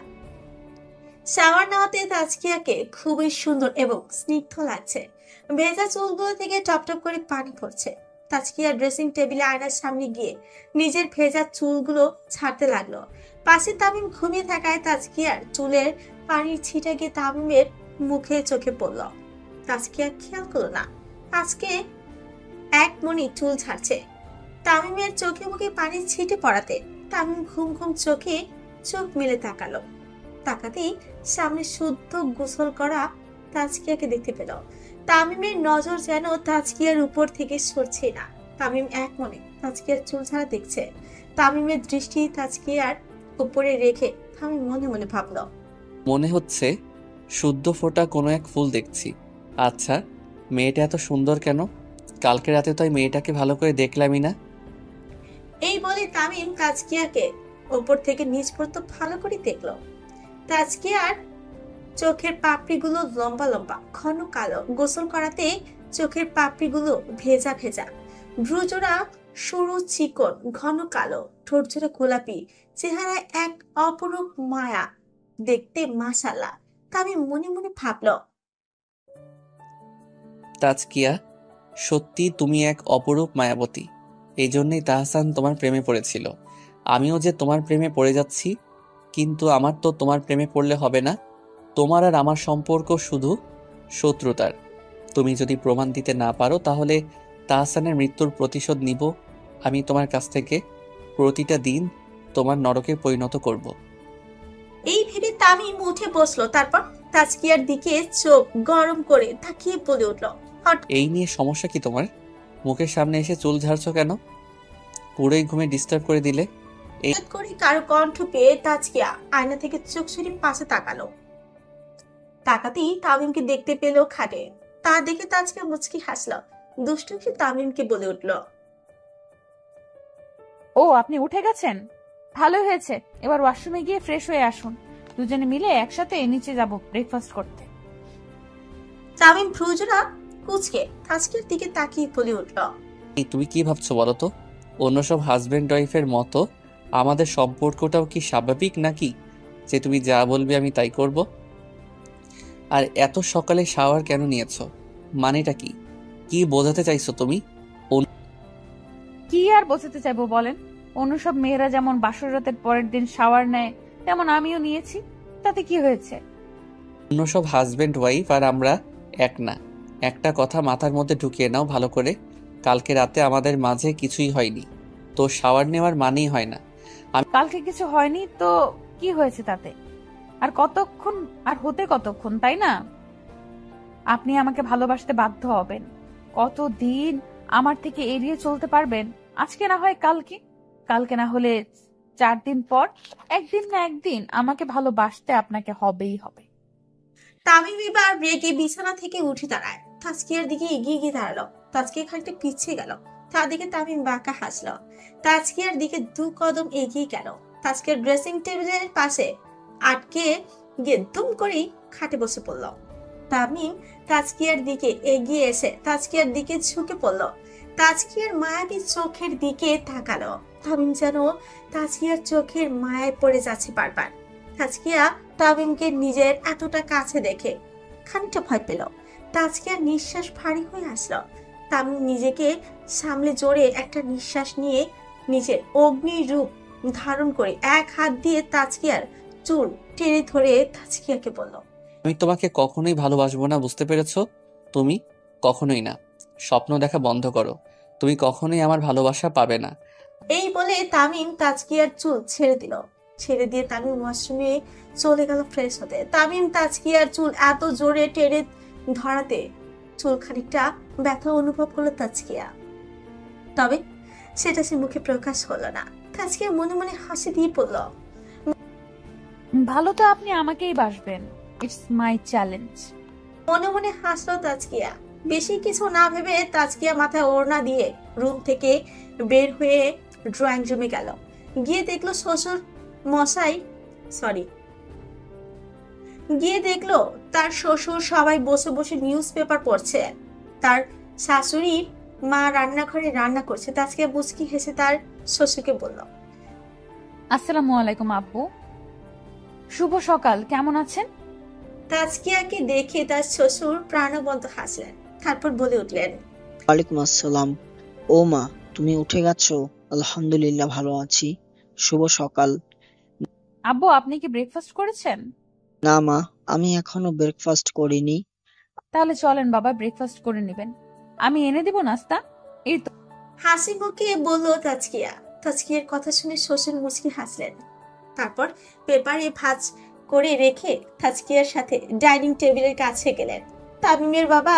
Speaker 2: শাওয়ার নেওয়াতে তাজকিয়াকে খুবই সুন্দর এবং স্নিগ্ধ লাগছে। ভেজা চুলগুলো থেকে টপ টপ করে পানি পড়ছে। তাজকিয়া ড্রেসিং টেবিলে আয়নার সামনে গিয়ে নিজের ভেজা চুলগুলো ছাড়তে লাগলো। পাশে তামিম ঘুমিয়ে থাকায় তাজকিয়ার চুলের পানির ছিটা গিয়ে তামিমের মুখে চোখে পড়ল। তাজকিয়া খেয়াল করলো না আজকে এক মনি চুল ছাড়ছে। তামিমের চোখে মুখে পানির ছিটে পড়াতে তামিম ঘুম ঘুম চোখে চোখ মেলে তাকালো। তাকাতেই সামনে শুদ্ধ গোসল করা তাজকিয়াকে দেখতে পেল। তামিমের নজর যেন তাজকিয়ার উপর থেকে সরছে না। তামিম এক মনে তাজকিয়ার চুল ছাড়া দেখছে। তামিমের দৃষ্টি তাজকিয়ার উপরে রেখে তামিম মনে মনে ভাবল,
Speaker 1: মনে হচ্ছে শুদ্ধ ফোটা কোনো এক ফুল দেখছি। আচ্ছা, মেয়েটা এত সুন্দর কেন? কালকে রাতে তো এই মেয়েটাকে ভালো করে দেখলামই না।
Speaker 2: এই বলে তামিম তাজকিয়াকে উপর থেকে নিচ পর্যন্ত ভালো করে দেখলো। তাজকিয়ার চোখের পাপড়িগুলো লম্বা লম্বা ঘন কালো, গোসল করাতে চোখের পাপড়িগুলো ভেজা ভেজা, ভ্রুজোড়া সরু চিকন ঘন কালো, ঠোঁটজোড়া গোলাপি, চেহারায় এক অপরূপ মায়া, দেখতে মাশাআল্লাহ। তামিম মনে মনে ভাবলো,
Speaker 1: তাজকিয়া, সত্যি তুমি এক অপরূপ মায়াবতী। এই জন্যই তাহসান তোমার প্রেমে পড়েছিল। আমিও যে তোমার প্রেমে পড়ে যাচ্ছি, কিন্তু আমার তো তোমার প্রেমে পড়লে হবে না। তোমার আর আমার সম্পর্ক শুধু শত্রুতার। তুমি যদি প্রমাণ দিতে না পারো তাহলে তাহসানের মৃত্যুর প্রতিশোধ নিব আমি তোমার কাছ থেকে। প্রতিটা দিন তোমার নরকে পরিণত করব।
Speaker 2: এই ভেবে তামিম উঠে বসলো। তারপর তাজকিয়ার দিকে চোখ গরম করে তাকিয়ে বলে উঠলো,
Speaker 1: এই নিয়ে সমস্যা কি তোমার? মুখের সামনে এসে চুল ঝাড়ছো কেন? পুরোই ঘুমে ডিস্টার্ব করে দিলে।
Speaker 2: হঠাৎ করে কারো কণ্ঠ পেয়ে তাজকিয়া আয়না থেকে চোখ সরিয়ে পাশে তাকালো। তাকাতেই তামিমকে দেখতে পেল খাটে। তা দেখে তাজকিয়া মুচকি হাসলো। দুষ্টু সে তামিমকে বলে উঠলো,
Speaker 5: ও, আপনি উঠে গেছেন? ভালো হয়েছে। এবার ওয়াশরুমে গিয়ে ফ্রেশ হয়ে আসুন, দুজনে মিলে একসাথে নিচে যাব ব্রেকফাস্ট করতে।
Speaker 2: তামিম ভ্রুজোড়া কুচকে তাজকিয়ার দিকে তাকিয়ে বলে উঠলো,
Speaker 1: তুমি কি ভাবছো বলো তো? অন্য সব হাজব্যান্ড ওয়াইফের মতো আমাদের সম্পর্কটাও কি স্বাভাবিক নাকি যে তুমি যা বলবে আমি তাই করব? আর এত সকালে শাওয়ার কেন নিয়েছো? মানেটা কি? কি বোঝাতে চাইছো তুমি?
Speaker 5: কি আর বোঝাতে চাইবো বলেন? অন্য সব মেয়েরা যেমন বাসর রাতের পরের দিন শাওয়ার নেয়, তেমন আমিও নিয়েছি। তাতে কি হয়েছে?
Speaker 1: অন্য সব হাজব্যান্ড ওয়াইফ আর আমরা এক না। একটা কথা মাথার মধ্যে ঢুকিয়ে নাও ভালো করে, কালকে রাতে আমাদের মাঝে কিছুই হয়নি, তো শাওয়ার নেওয়ার মানেই হয় না।
Speaker 5: কালকে কিছু হয়নি তো কি হয়েছে তাতে? আর কতক্ষণ, আর হতে কতক্ষণ, তাই না? আপনি আমাকে ভালোবাসতে বাধ্য হবেন। কতদিন আমার থেকে এড়িয়ে চলতে পারবেন? আজকে না হয় কালকে, কালকে না হলে 4 দিন পর, একদিন না একদিন আমাকে ভালোবাসতে আপনাকে হবেই হবে।
Speaker 2: তামিম এবার রেগে বিছানা থেকে উঠে দাঁড়ায়। তাজকিয়ার দিকে এগিয়ে গিয়ে দাঁড়ালো। তাজকিয়া খানিকটা পিছিয়ে গেল। তার দিকে তামিম বাঁকা হাসলো। তাজকিয়ার দিকে 2 কদম এগিয়ে গেল। তাজকিয়ার ড্রেসিং টেবিলের পাশে আটকে গিয়ে দুম করেই খাটে বসে পড়ল। তামিম তাজকিয়ার দিকে এগিয়ে এসে তাজকিয়ার দিকে ঝুঁকে পড়ল। তাজকিয়ার মায়াবী চোখের দিকে তাকালো। তামিম যেন তাজকিয়ার চোখের মায়ায় পড়ে যাচ্ছে বারবার। তাজকিয়া তামিমকে নিজের এতটা কাছে দেখে খানিকটা ভয় পেল। তাজকিয়ার নিঃশ্বাস ভারী হয়ে আসলো। তামিম নিজেকে সামলে জোরে একটা নিঃশ্বাস নিয়ে নিজের অগ্নি রূপ ধারণ করে এক হাত দিয়ে তাজকিয়ার চুল টেনে ধরে তাজকিয়াকে বলল,
Speaker 1: আমি তোমাকে কখনোই ভালোবাসবো না, বুঝতে পেরেছো? তুমি কখনোই না। স্বপ্ন দেখা বন্ধ করো। তুমি কখনোই আমার ভালোবাসা পাবে না।
Speaker 2: এই বলে তামিম তাজকিয়ার চুল ছেড়ে দিল। ছেড়ে দিয়ে তামিম ওয়াশরুমে চলে গেল ফ্রেশ হতে। তামিম তাজকিয়ার চুল এত জোরে টেনে ধরাতে চুল খানিকটা ব্যথা অনুভব করলো তাজকিয়া, তবে সেটা সে মুখে প্রকাশ হলো না। তাজকিয়া মনে মনে হাসি দিয়ে পড়ল।
Speaker 5: ভালো তো আপনি আমাকেই বাসবেন, ইটস মাই চ্যালেঞ্জ।
Speaker 2: মনে মনে হাসলো তাজকিয়া। বেশি কিছু না ভেবে তাজকিয়া মাথায় ওড়না দিয়ে রুম থেকে বের হয়ে ড্রয়িং রুমে গেল। গিয়ে দেখলো তার শ্বশুর সবাই বসে বসে নিউজ পেপার পড়ছে। তার শাশুড়ি মা রান্নাঘরে রান্না করছে। তাজকিয়া মুচকি হেসে তার শ্বশুরকে বলল,
Speaker 5: আসসালামু আলাইকুম আব্বু, শুভ সকাল, কেমন আছেন?
Speaker 2: তাজকিয়াকে দেখে তার শ্বশুর প্রাণবন্ত হাসলেন, তারপর বলে উঠলেন,
Speaker 7: ওয়ালাইকুম আসসালাম। ও মা, তুমি উঠে গেছো? আলহামদুলিল্লাহ ভালো আছি, শুভ সকাল।
Speaker 5: আব্বু, আপনি কি ব্রেকফাস্ট করেছেন?
Speaker 7: না মা, আমি এখনো ব্রেকফাস্ট করিনি।
Speaker 5: তাহলে চলেন বাবা, ব্রেকফাস্ট করে নেবেন, আমি এনে দেব নাস্তা। এই তো।
Speaker 2: হাসি মুখে বলল তাজকিয়া। তাজকিয়ার কথা শুনে শ্বশুর মুচকি হাসলেন, তারপর পেপারে ভাঁজ করে রেখে তাজকিয়ার সাথে ডাইনিং টেবিলের কাছে গেলেন। তামিমের বাবা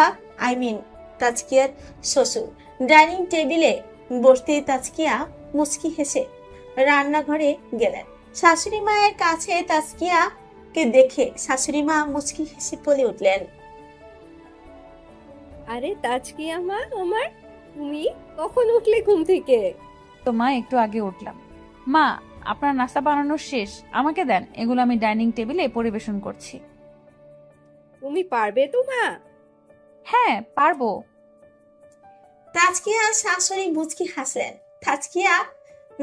Speaker 2: তাজকিয়ার শ্বশুর ডাইনিং টেবিলে বসতে তাজকিয়া মুচকি হেসে রান্নাঘরে গেলেন। শাশুড়ি মায়ের কাছে তাজকিয়াকে দেখে শাশুড়ি মা মুচকি হেসে বলে উঠলেন,
Speaker 6: আরে তাজকিয়া মা আমার, তুমি কখন উঠলে ঘুম থেকে?
Speaker 5: তো মা, একটু আগে উঠলাম। মা, আপনার নাস্তা বানানো শেষ, আমাকে দেন, এগুলো আমি ডাইনিং টেবিলে পরিবেশন করছি।
Speaker 6: তুমি পারবে তো মা?
Speaker 5: হ্যাঁ, পারবো।
Speaker 2: তাজকিয়া শাশুড়ি মুচকি হাসলেন। তাজকিয়া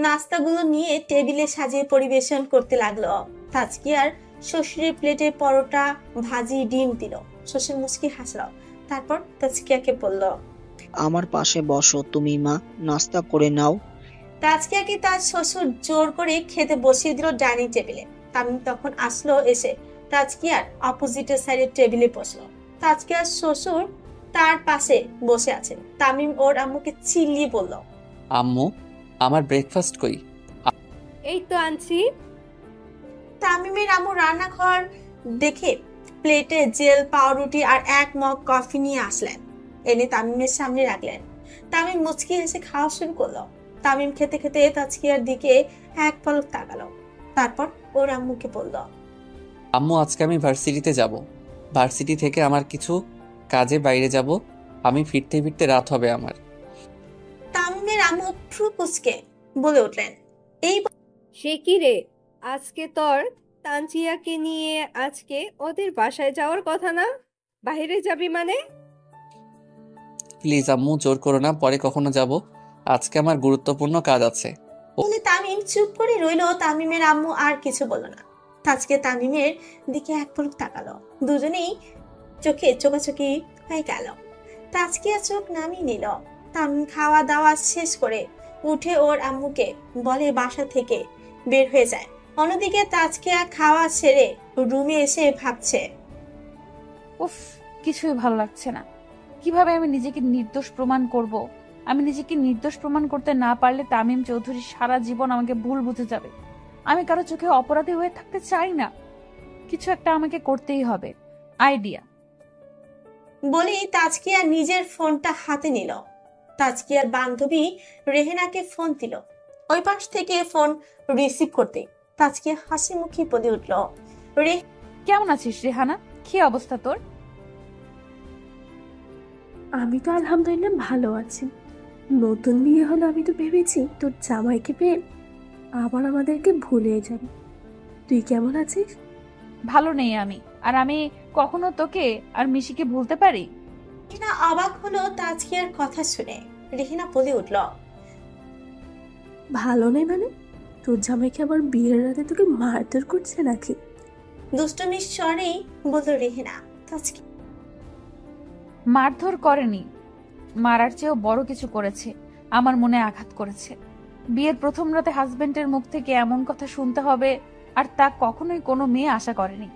Speaker 2: নাস্তাগুলো নিয়ে টেবিলে সাজিয়ে পরিবেশন করতে লাগলো। তাজকিয়ার শ্বশুরের প্লেটে পরোটা, ভাজি, ডিম দিল। শ্বশুর মুচকি হাসল, তারপর তাজকিয়াকে বলল,
Speaker 7: আমার পাশে বসো তুমি মা, নাস্তা করে নাও।
Speaker 2: তাজকিয়াকে তার শ্বশুর জোর করে খেতে বসিয়ে দিল ডাইনিং টেবিলে। তামিম তখন আসলো, এসে তাজকিয়ার অপোজিটের সাইডের টেবিলে বসলো। তাজকিয়ার শ্বশুর তার পাশে বসে আছেন। তামিম ওর আম্মুকে চিল্লিয়ে বলল,
Speaker 1: আম্মু, আমার ব্রেকফাস্ট কই?
Speaker 6: এই তো আনছি।
Speaker 2: তামিমের আম্মু রান্নাঘর দেখে প্লেটে জেল, পাউরুটি আর এক মগ কফি নিয়ে আসলেন। এনে তামিমের সামনে রাখলেন। তামিম মুচকি হেসে খাওয়া শুরু করলো। তামিম খেতে খেতে তাজকিয়ার দিকে এক পলক তাকালো, তারপর ওর আম্মুকে বলল,
Speaker 1: আম্মু, আজকে আমি ভার্সিটিতে যাব। ভার্সিটি থেকে আমার কিছু কাজে বাইরে যাব। আমি ফিরতে ফিরতে রাত হবে আমার।
Speaker 2: তামিমের আম্মু ভ্রু কুঁচকে বলে উঠলেন, এই
Speaker 6: সে কি রে, আজকে তোর তানজিয়াকে নিয়ে আজকে ওদের বাসায় যাওয়ার কথা না? বাইরে যাবি মানে?
Speaker 1: প্লিজ আম্মু, জোর করো না, পরে কখনো যাব। আজকে আমার গুরুত্বপূর্ণ কাজ আছে।
Speaker 2: বলে তামিম চুপ করে রইল। তামিমের আম্মু আর কিছু বলল না। তাজকিয়া তামিমের দিকে এক পলক তাকালো। দুজনেই চোখে চোখাচোখি হয়ে গেল। তাজকিয়া চোখ নামিয়ে নিল। তামিম খাওয়া দাওয়া শেষ করে উঠে ওর আম্মুকে বলে বাসা থেকে বের হয়ে যায়। অন্যদিকে তাজকিয়া খাওয়া সেরে রুমে এসে ভাবছে,
Speaker 5: উফ, কিছুই ভালো লাগছে না। কিভাবে আমি নিজেকে নির্দোষ প্রমাণ করব? আমি নিজেকে নির্দোষ প্রমাণ করতে না পারলে তামিম চৌধুরী সারা জীবন আমাকে ভুল বুঝে যাবে। আমি কারো চোখে অপরাধী হয়ে থাকতে চাই না। কিছু একটা আমাকে করতেই হবে। আইডিয়া।
Speaker 2: বলেই তাজকিয়া নিজের ফোনটা হাতে নিল। তাজকিয়ার বান্ধবী রেহেনাকে ফোন দিল। ওই পাশ থেকে ফোন রিসিভ করতে তাজকিয়া হাসি মুখে বলে উঠল,
Speaker 5: কেমন আছিস রেহানা? কি অবস্থা তোর?
Speaker 9: আমি তো আলহামদুলিল্লাহ ভালো আছি। নতুন বিয়ে হলো, আমি তো ভেবেছি তোর জামাইকে পেয়ে আবার আমাদেরকে ভুলে যাবি। তুই কেমন আছিস?
Speaker 5: ভালো নেই আমি। আর আমি কখনো তোকে আর মিশিকে ভুলতে পারি?
Speaker 2: রেহেনা অবাক হলো তাজকিয়ার কথা শুনে। রেহেনা বলে উঠল,
Speaker 9: ভালো নেই মানে? তোর জামাইকে আবার বিয়ের রাতে তোকে মারধর করছে নাকি?
Speaker 2: দুষ্টমির স্বরেই বলল রেহেনা। তাজকিয়া
Speaker 5: মারধর করেনি, মারার চেয়েও বড় কিছু করেছে। আমার মনে আঘাত করেছে। বিয়ের প্রথম রাতে হাজবেন্ডের মুখ থেকে এমন কথা শুনতে হবে, আর তা কখনোই কোনো মেয়ে আশা করেনি,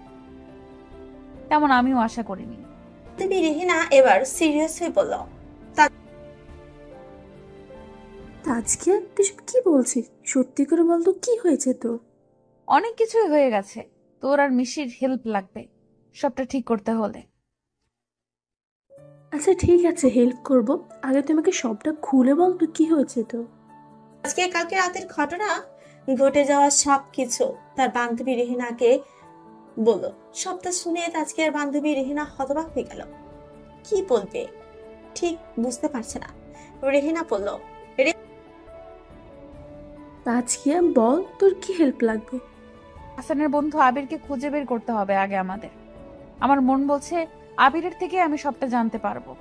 Speaker 5: তেমন আমিও আশা করিনি।
Speaker 2: রেহেনা এবার সিরিয়াস হয়ে বলল,
Speaker 9: তা আজকে তুই সব কি বলছিস? সত্যি করে বলতো কি হয়েছে তোর?
Speaker 5: অনেক কিছুই হয়ে গেছে, তোর আর মিশির হেল্প লাগবে সবটা ঠিক করতে হলে।
Speaker 9: আচ্ছা ঠিক আছে, হেল্প করব। আগে তুই আমাকে সবটা খুলে বল তো কি হয়েছে তোর।
Speaker 2: আজকে কালকে রাতের ঘটনা, ঘটে যাওয়া সবকিছু তার বান্ধবী রেহিনাকে বলল। সবটা শুনে তাজকিয়ার বান্ধবী রেহিনা হতবাক হয়ে গেল। কি বলবে ঠিক বুঝতে পারছে না। রেহিনা বলল,
Speaker 9: আজকে বল তোর কি হেল্প লাগবে।
Speaker 5: হাসানের বন্ধু আবিরকে খুঁজে বের করতে হবে আগে আমাদের। আমার মন বলছে আবিরের থেকে আমি সবটা জানতে পারবো।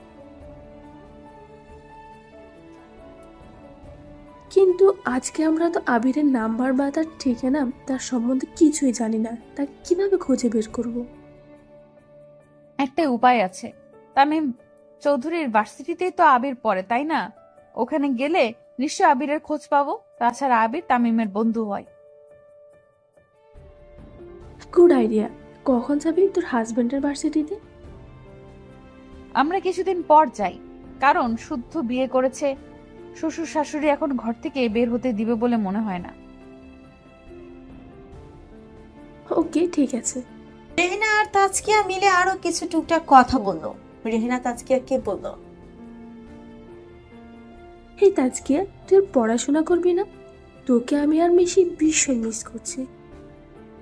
Speaker 9: কিন্তু আজকে আমরা তো আবিরের নাম্বার বা তার ঠিকানা তার সম্বন্ধে কিছুই জানি না, তাকে কিভাবে খুঁজে বের করব?
Speaker 5: একটাই উপায় আছে, তামিম চৌধুরীর ভার্সিটিতেই তো আবির পড়ে, তাই না? ওখানে গেলে নিশ্চয় আবিরের খোঁজ পাবো। তাছাড়া আবির তামিমের বন্ধু হয়।
Speaker 9: Good idea. কখন যাবি তোর হাজবেন্ডের ভার্সিটিতে?
Speaker 5: আমরা কিছুদিন পর যাই, কারণ শুদ্ধ বিয়ে করেছে, শ্বশুর শাশুড়ি এখন ঘর থেকে বের হতে দিবে বলে মনে হয় না।
Speaker 9: ওকে ঠিক আছে।
Speaker 2: রেহিনা আর তাজকিয়া মিলে আরো কিছু টুকটাক কথা বলল। রেহিনা তাজকিয়াকে বলল,
Speaker 9: হে তাজকিয়া, তুই আর পড়াশোনা করবি না? তোকে আমি আর মিশি ভীষণ মিস করছি।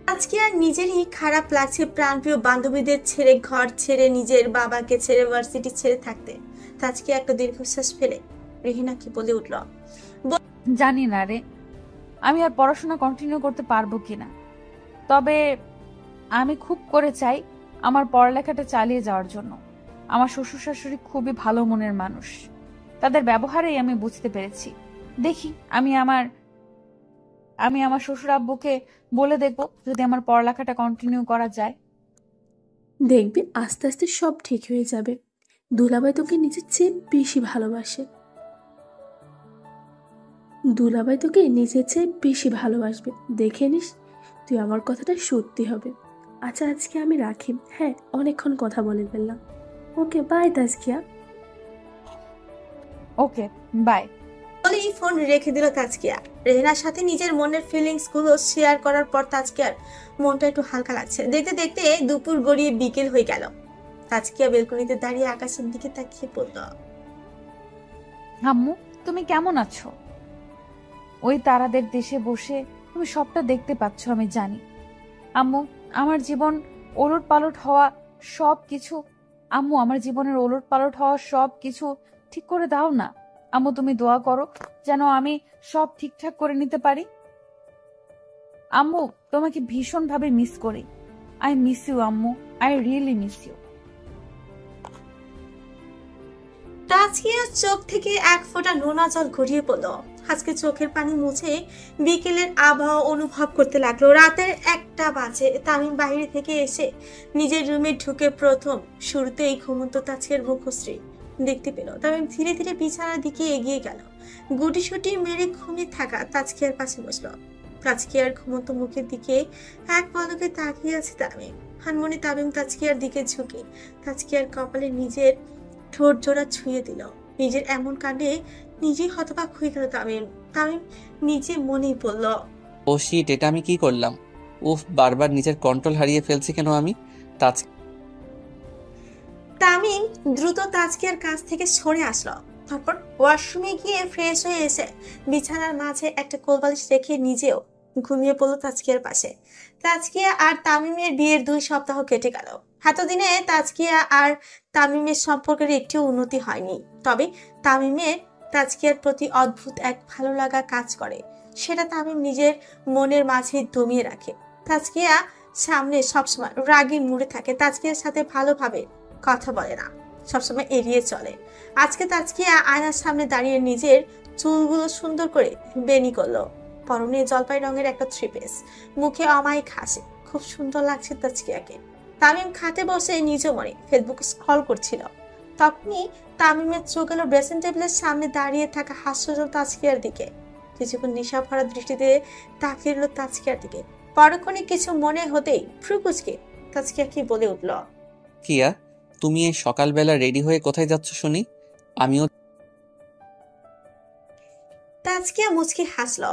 Speaker 2: তাজকিয়া নিজেরই খারাপ লাগছে প্রাণপ্রিয় বান্ধবীদের ছেড়ে, ঘর ছেড়ে, নিজের বাবাকে ছেড়ে, ভার্সিটি ছেড়ে থাকতে। তাজকিয়া একটা দীর্ঘশ্বাস ফেলে রেহিনাকে বলে উঠল,
Speaker 5: জানি না রে, আমি আর পড়াশোনা কন্টিনিউ করতে পারবো কিনা। তবে আমি খুব করে চাই আমার পড়ালেখাটা চালিয়ে যাওয়ার জন্য। আমার শ্বশুর শাশুড়ি খুবই ভালো মনের মানুষ, তাদের ব্যবহারেই আমি বুঝতে পেরেছি। দেখি আমি আমার শ্বশুর আব্বুকে বলে দেখবো যদি আমার পড়ালেখাটা কন্টিনিউ করা যায়।
Speaker 9: দেখবি আস্তে আস্তে সব ঠিক হয়ে যাবে। দুলাভাই তোকে নিজের চেয়ে বেশি ভালোবাসে। দুলাভাই তোকে নিজের চেয়ে বেশি ভালোবাসবে, দেখে নিস। তুই আমার কথাটা সত্যি হবে। আচ্ছা আজকে আমি রাখি। হ্যাঁ, অনেকক্ষণ কথা বলে ফেললাম। Okay bye Tazkia.
Speaker 5: Okay bye.
Speaker 2: বলেই ফোন রেখে দিল তাজকিয়া। রেহিনার সাথে নিজের মনের ফিলিংস গুলো শেয়ার করার পর তাজকিয়ার মনটা একটু হালকা লাগছে। দেখতে দেখতে দুপুর গড়িয়ে বিকেল হয়ে গেল। তাজকিয়া বেলকনিতে দাঁড়িয়ে আকাশের দিকে তাকিয়ে বলল,
Speaker 5: আম্মু তুমি কেমন আছো? ওই তারাদের দেশে বসে তুমি সবটা দেখতে পাচ্ছ আমি জানি। আম্মু আমার জীবন ওলট পালট হওয়া সব কিছু, আম্মু আমার জীবনের ওলট পালট হওয়া সব কিছু ঠিক করে দাও না। আম্মু তুমি দোয়া করো যেন আমি সব ঠিকঠাক করে নিতে পারি। আম্মু তোমাকে ভীষণ ভাবে মিস করি। আই মিস ইউ আম্মু, আই রিয়েলি মিস ইউ।
Speaker 2: তাজকিয়ার চোখ থেকে এক ফোঁটা নোনা জল গড়িয়ে পড়ল। আজকে চোখের পানি মুছে বিকেলের আবহাওয়া অনুভব করতে লাগলো। রাতের 1টা বাজে। তামিম বাইরে থেকে এসে নিজের রুমে ঢুকে প্রথম শুরুতেই ঘুমন্ত তাজকিয়ার মুখশ্রী দেখতে পেল। তামিম ধীরে ধীরে বিছানার দিকে এগিয়ে গেল। গুটিসুটি মেরে ঘুমিয়ে থাকা তাজকিয়ার পাশে বসলো। তাজকিয়ার ঘুমন্ত মুখের দিকে এক পলকে তাকিয়ে আছে তামিম। হানমনি তামিম তাজকিয়ার দিকে ঝুঁকে তাজকিয়ার কপালে নিজের ঠোঁট জোড়া ছুঁয়ে দিল। নিজের এমন কাণ্ডে নিজেই হতবাক হয়ে গেল তামিম। তামিম নিজে মনেই বলল,
Speaker 1: ও শিট, এটা আমি কি করলাম? উফ, বারবার নিজের কন্ট্রোল হারিয়ে ফেলছি কেন আমি?
Speaker 2: তামিম দ্রুত তাজকিয়ার কাছ থেকে সরে আসলো। তারপর ওয়াশরুমে গিয়ে ফ্রেশ হয়ে এসে বিছানার মাঝে একটা কোলবালিশ রেখে নিজেও ঘুমিয়ে পড়লো তাজকিয়ার পাশে। তাজকিয়া আর তামিমের বিয়ের 2 সপ্তাহ কেটে গেল। এতদিনে তাজকিয়া আর তামিমের সম্পর্কের একটিও উন্নতি হয়নি। তবে তামিমের তাজকিয়ার প্রতি অদ্ভুত এক ভালো লাগা কাজ করে, সেটা তামিম নিজের মনের মাঝে দমিয়ে রাখে। তাজকিয়া সামনে সবসময় রাগী মুড়ে থাকে। তাজকিয়ার সাথে ভালোভাবে কথা বলে না, সবসময় এড়িয়ে চলে। আজকে তাজকিয়া আয়নার সামনে দাঁড়িয়ে নিজের চুলগুলো সুন্দর করে বেনি করলো। পরনে জলপাই রঙের একটা 3 পিস, মুখে অমায়িক হাসি। খুব সুন্দর লাগছে তাজকিয়াকে। তামিম খাটে বসে নিজ মনে ফেসবুক স্ক্রল করছিল। তখনই তামিমের চোখ গেল ড্রেসিং টেবিলের সামনে দাঁড়িয়ে থাকা হাস্যজল তাজকিয়ার দিকে। কিছুক্ষণ নেশা ভরা দৃষ্টিতে তাকিয়ে রইল তাজকিয়ার দিকে। পরক্ষণে কিছু মনে হতেই ফ্রুকুচকে তাজকিয়া কি বলে উঠল,
Speaker 1: কিয়া, তুমি এই সকালবেলা রেডি হয়ে কোথায় যাচ্ছ শুনি? আমিও
Speaker 2: তাজকিয়া মুচকি হাসলো।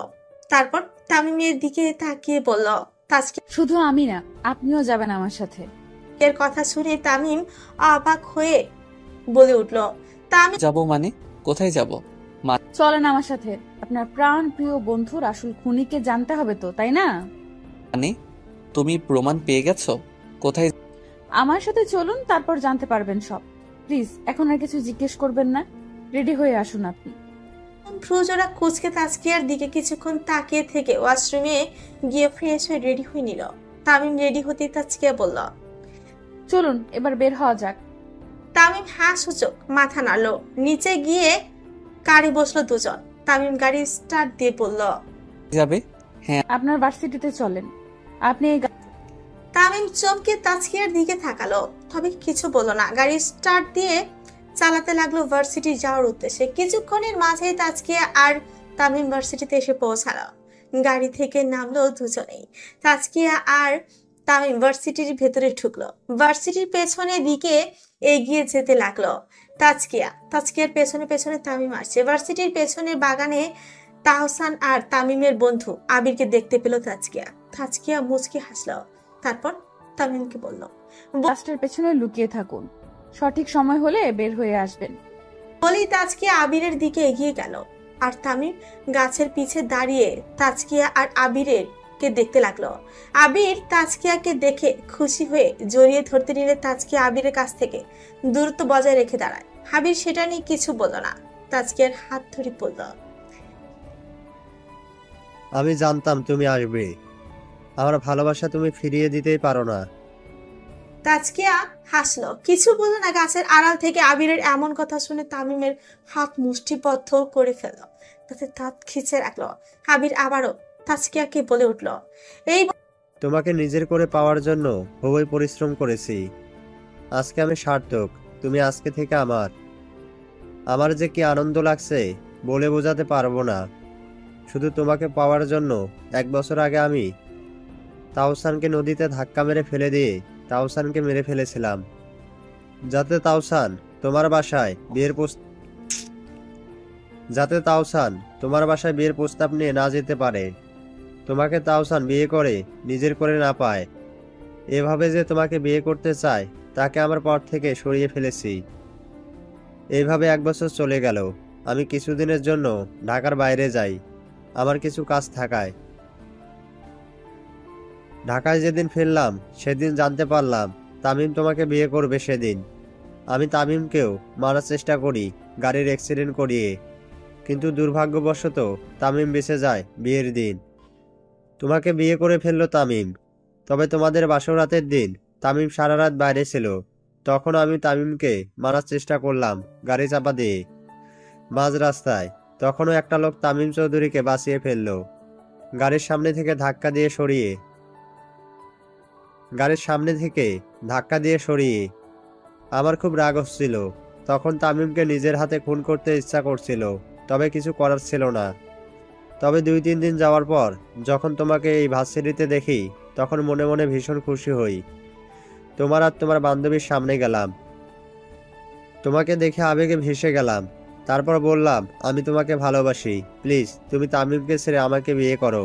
Speaker 2: তারপর তামিমের দিকে তাকিয়ে বলল। তাজকিয়ার
Speaker 5: শুধু আমি না, আপনিও যাবেন আমার সাথে।
Speaker 2: কথা শুনে তামিম অবাক হয়ে বলে উঠল। তামিম
Speaker 1: যাব মানে? কোথায় যাব?
Speaker 5: চলেন আমার সাথে। আপনার প্রাণ প্রিয় বন্ধুর আসল খুনিকে জানতে হবে তো, তাই না?
Speaker 1: মানে তুমি প্রমাণ পেয়ে গেছো? কোথায়?
Speaker 5: আমার সাথে চলুন, তারপর জানতে পারবেন সব। প্লিজ এখন আর কিছু জিজ্ঞেস করবেন না, রেডি হয়ে আসুন আপনি।
Speaker 2: ফ্রুজোরা কুচকে তাজকিয়ার দিকে কিছুক্ষণ তাকিয়ে থেকে ওয়াশরুমে গিয়ে ফ্রেশ হয়ে রেডি হয়ে নিল। তামিম রেডি হতেই তাজকিয়া বলল।
Speaker 5: চলুন এবার বের হওয়া যাক।
Speaker 2: তামিম সূচক মাথা নাড়ল। নিচে গিয়ে গাড়ি বসলো দুজন। তামিম গাড়ি স্টার্ট দিয়ে বলল।
Speaker 1: যাবে?
Speaker 5: আপনার ভার্সিটিতে চলেন। আপনি
Speaker 2: তামিম চমকে তাজকিয়ার দিকে তাকালো, তবে কিছু বলল না। গাড়ি স্টার্ট দিয়ে চালাতে লাগলো ভার্সিটি যাওয়ার উদ্দেশ্যে। কিছুক্ষণের মাঝেই তাজকিয়া আর তামিম ভার্সিটিতে এসে পৌঁছালো। গাড়ি থেকে নামলো দুজনেই। তাজকিয়া আর তামিম ভার্সিটির ভেতরে ঢুকলো। ভার্সিটির পেছনের দিকে এগিয়ে যেতে লাগলো তাজকিয়ার পেছনে পেছনে তামিম আসছে। ভার্সিটির পেছনের বাগানে তাহসান আর তামিমের বন্ধু আবিরকে দেখতে পেল তাজকিয়া মুচকি হাসলো। তারপর তামিমকে বলল।
Speaker 5: বাসটার পেছনে লুকিয়ে থাকুন, সঠিক সময় হলে বের হয়ে আসবেন।
Speaker 2: বলেই তাজকিয়া আবিরের দিকে এগিয়ে গেল। আর তামিম গাছের পিছে দাঁড়িয়ে তাজকিয়া আর আবিরের কে দেখতে লাগলো। আবির তাজকিয়াকে দেখে খুশি হয়ে জড়িয়ে ধরতে নিলে তাজকিয়া আবিরের কাছ থেকে দূরত্ব বজায় রেখে দাঁড়ায়। আবির সেটা নিয়ে কিছু বলল না, তাজকিয়ার হাত ধরে বলল।
Speaker 10: আমি জানতাম তুমি আসবে। আমার ভালোবাসা তুমি ফিরিয়ে দিতেই পারো না।
Speaker 2: তাজকিয়া হাসলো, কিছু বলল না। গাছের আড়াল থেকে আবিরের এমন কথা শুনে তামিমের হাত মুষ্টিবদ্ধ করে ফেলল, তাতে দাঁত খিচে রাখলো। আবির আবারও তাজকিয়াকে বলে উঠল। এই
Speaker 10: তোমাকে নিজের করে পাওয়ার জন্য খুবই পরিশ্রম করেছি। আজকে আমি সার্থক, তুমি আজকে থেকে আমার যে কি আনন্দ লাগছে বলে বোঝাতে পারবো না। শুধু তোমাকে পাওয়ার জন্য 1 বছর আগে আমি তাওসানকে নদীতে ধাক্কা মেরে ফেলে দিয়ে তাওসানকে মেরে ফেলেছিলাম, যাতে তাওসান তোমার বাসায় বিয়ের প্রস্তাব নিয়ে না যেতে পারে, তোমাকে তাওসান বিয়ে করে নিজের করে না পায়। এভাবে যে তোমাকে বিয়ে করতে চায় তাকে আমার পর থেকে সরিয়ে ফেলেছি। এইভাবে 1 বছর চলে গেল। আমি কিছুদিনের জন্য ঢাকার বাইরে যাই, আমার কিছু কাজ থাকায়। ঢাকায় যেদিন ফিরলাম সেদিন জানতে পারলাম তামিম তোমাকে বিয়ে করবে। সেদিন আমি তামিমকেও মারার চেষ্টা করি গাড়ির অ্যাক্সিডেন্ট করিয়ে, কিন্তু দুর্ভাগ্যবশত তামিম বেঁচে যায় বিয়ের দিন। তোমাকে বিয়ে করে ফেললো তামিম। তবে তোমাদের বাসরাতের দিন তামিম সারা রাত বাইরে ছিল। তখন আমি তামিমকে মারার চেষ্টা করলাম গাড়ি চাপা দিয়ে মাঝ রাস্তায়। তখনও একটা লোক তামিম চৌধুরীকে বাঁচিয়ে ফেললো গাড়ির সামনে থেকে ধাক্কা দিয়ে সরিয়ে। আমার খুব রাগ হচ্ছিল। তখন তামিমকে নিজের হাতে খুন করতে ইচ্ছা করছিল, তবে কিছু করার ছিল না। তবে 2-3 দিন যাওয়ার পর যখন তোমাকে এই ভার্সিটিতে দেখি তখন মনে মনে ভীষণ খুশি হই। তোমার আর তোমার বান্ধবীর সামনে গেলাম, তোমাকে দেখে আবেগে ভেসে গেলাম। তারপর বললাম আমি তোমাকে ভালোবাসি, প্লিজ তুমি তামিমকে ছেড়ে আমাকে বিয়ে করো।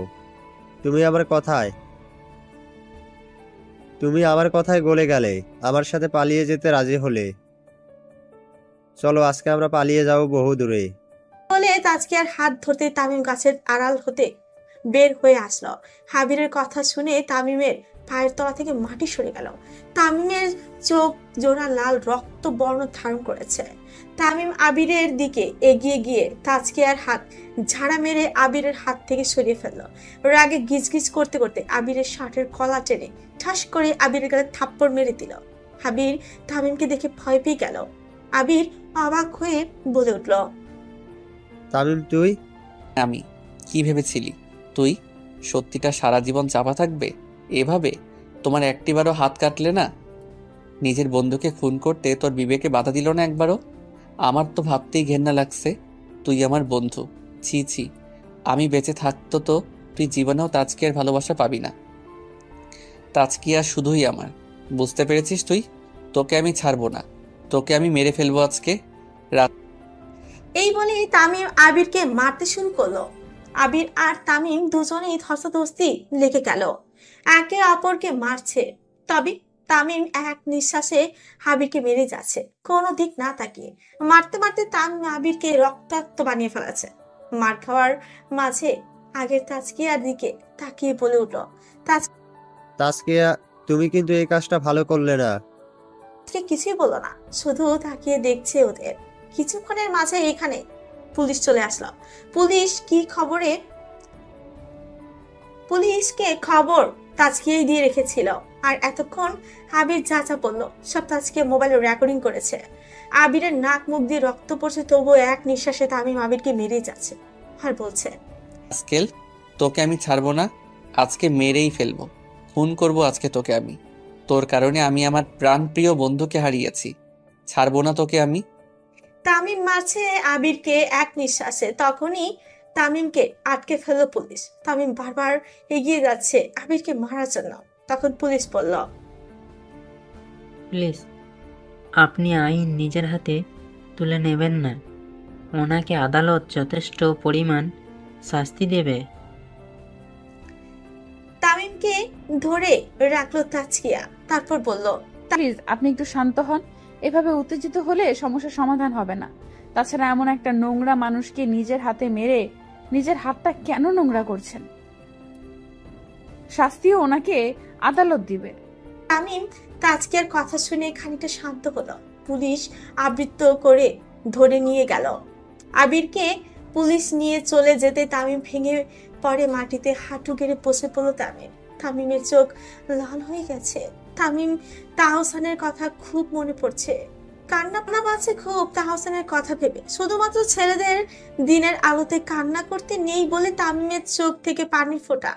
Speaker 10: তুমি আমার কথায় গলে গেলে, আমার সাথে পালিয়ে যেতে রাজি হলে। চলো আজকে আমরা পালিয়ে যাব বহু দূরে।
Speaker 2: বলে তাজকিয়ার হাত ধরতে তামিম গাছের আড়াল হতে বের হয়ে আসলো। আবিরের কথা শুনে তামিমের পায়ের তলা থেকে মাটি সরে গেল। তামিমের চোখ জোড়া লাল রক্ত বর্ণ ধারণ করেছে। তামিম আবিরের দিকে এগিয়ে গিয়ে তাজকিয়ার হাত ঝাড়া মেরে আবিরের হাত থেকে সরিয়ে ফেললো। রাগে গিজগিজ করতে করতে আবিরের শার্টের কলা টেনে ঠাস করে আবিরের গালে থাপ্পড় মেরে দিল। আবির তামিমকে দেখে ভয় পেয়ে গেল। আবির অবাক হয়ে বলে উঠল।
Speaker 10: তামিম তুই?
Speaker 1: আমি কি ভেবেছিলি তুই সত্যিটা সারা জীবন চাপা থাকবে এভাবে? তোমার একটিবারও হাত কাটলে না? নিজের বন্ধুকে খুন করতে তোর বিবেকে বাধা দিল না একবারও? আমার তো ভাবতেই ঘেন্না লাগছে। তুই আমার বন্ধু, ছি ছি। আমি বেঁচে থাকতো তো তুই জীবনেও তাজকিয়ার ভালোবাসা পাবি না। তাজকিয়া শুধুই আমার, বুঝতে পেরেছিস তুই? তোকে আমি ছাড়বো না, তোকে আমি মেরে ফেলবো আজকে রাত।
Speaker 2: এই বলে তামিম আবিরকে মারতে শুরু করলো। আবির আর তামিম দুজনেই ধস্তাধস্তি লেগে গেল, একে অপরকে মারছে। তবে তামিম এক নিঃশ্বাসে আবিরকে মেরে যাচ্ছে, কোনো দিক না তাকিয়ে। মারতে মারতে তামিম আবিরকে রক্তাক্ত বানিয়ে ফেলেছে। মার খাওয়ার মাঝে আগের তাজকিয়ার দিকে তাকিয়ে বলে উঠল,
Speaker 10: তাসকিয়া, তুমি কিন্তু এই কাজটা ভালো করলে না।
Speaker 2: তাজকে কিছুই বলল না, শুধু তাকিয়ে দেখছে ওদের। কিছুক্ষণের মাঝে এখানে পুলিশ চলে আসলো। পুলিশকে খবর তাজকিয়াই দিয়ে রেখেছিল। আর এতক্ষণ আবির যা যা বললো সব তাজকিয়া মোবাইলে রেকর্ডিং করেছে। আবিরের নাক মুখ দিয়ে রক্ত পড়ছে, তবুও এক নিঃশ্বাসে তামিম আবিরকে মেরেই যাচ্ছে আর বলছে,
Speaker 1: আজকেল তোকে আমি ছাড়বো না, আজকে মেরেই ফেলবো, খুন করবো আজকে তোকে আমি। তোর কারণে আমি আমার প্রাণপ্রিয় বন্ধুকে হারিয়েছি, ছাড়বো না তোকে আমি।
Speaker 2: তামিম মারছে আবিরকে এক নিঃশ্বাসে। তখনই তামিমকে আটকে ফেললো পুলিশ। তামিম বারবার এগিয়ে যাচ্ছে আবিরকে মারার জন্য। তখন পুলিশ বলল,
Speaker 11: প্লিজ আপনি আইন নিজের হাতে তুলে নেবেন না, ওনাকে আদালত যথেষ্ট পরিমাণ শাস্তি দেবে।
Speaker 2: তামিমকে ধরে রাখলো তাজকিয়া, তারপর বলল,
Speaker 5: প্লিজ আপনি একটু শান্ত হন। এভাবে উত্তেজিত হলে সমস্যার সমাধান হবে না। তাছাড়া এমন একটা নোংরা মানুষকে নিজের হাতে মেরে নিজের হাতটা কেন নোংরা করছেন? শাস্তিও ওনাকে আদালত দিবে।
Speaker 2: তামিম তাজকিয়ার কথা শুনে খানিকটা শান্ত হলো। পুলিশ আবৃত্ত করে ধরে নিয়ে গেল। আবিরকে পুলিশ নিয়ে চলে যেতে তামিম ভেঙে পড়ে মাটিতে, হাঁটু গেড়ে বসে পড়লো তামিম। তামিমের চোখ লাল হয়ে গেছে। তামিম তাহসানের কথা খুব মনে পড়ছে, কান্না পাচ্ছে খুব তাহসানের কথা ভেবে। শুধুমাত্র ছেলেদের দিনের আলোতে কান্না করতে নেই বলে তামিমের চোখ থেকে পানির ফোঁটা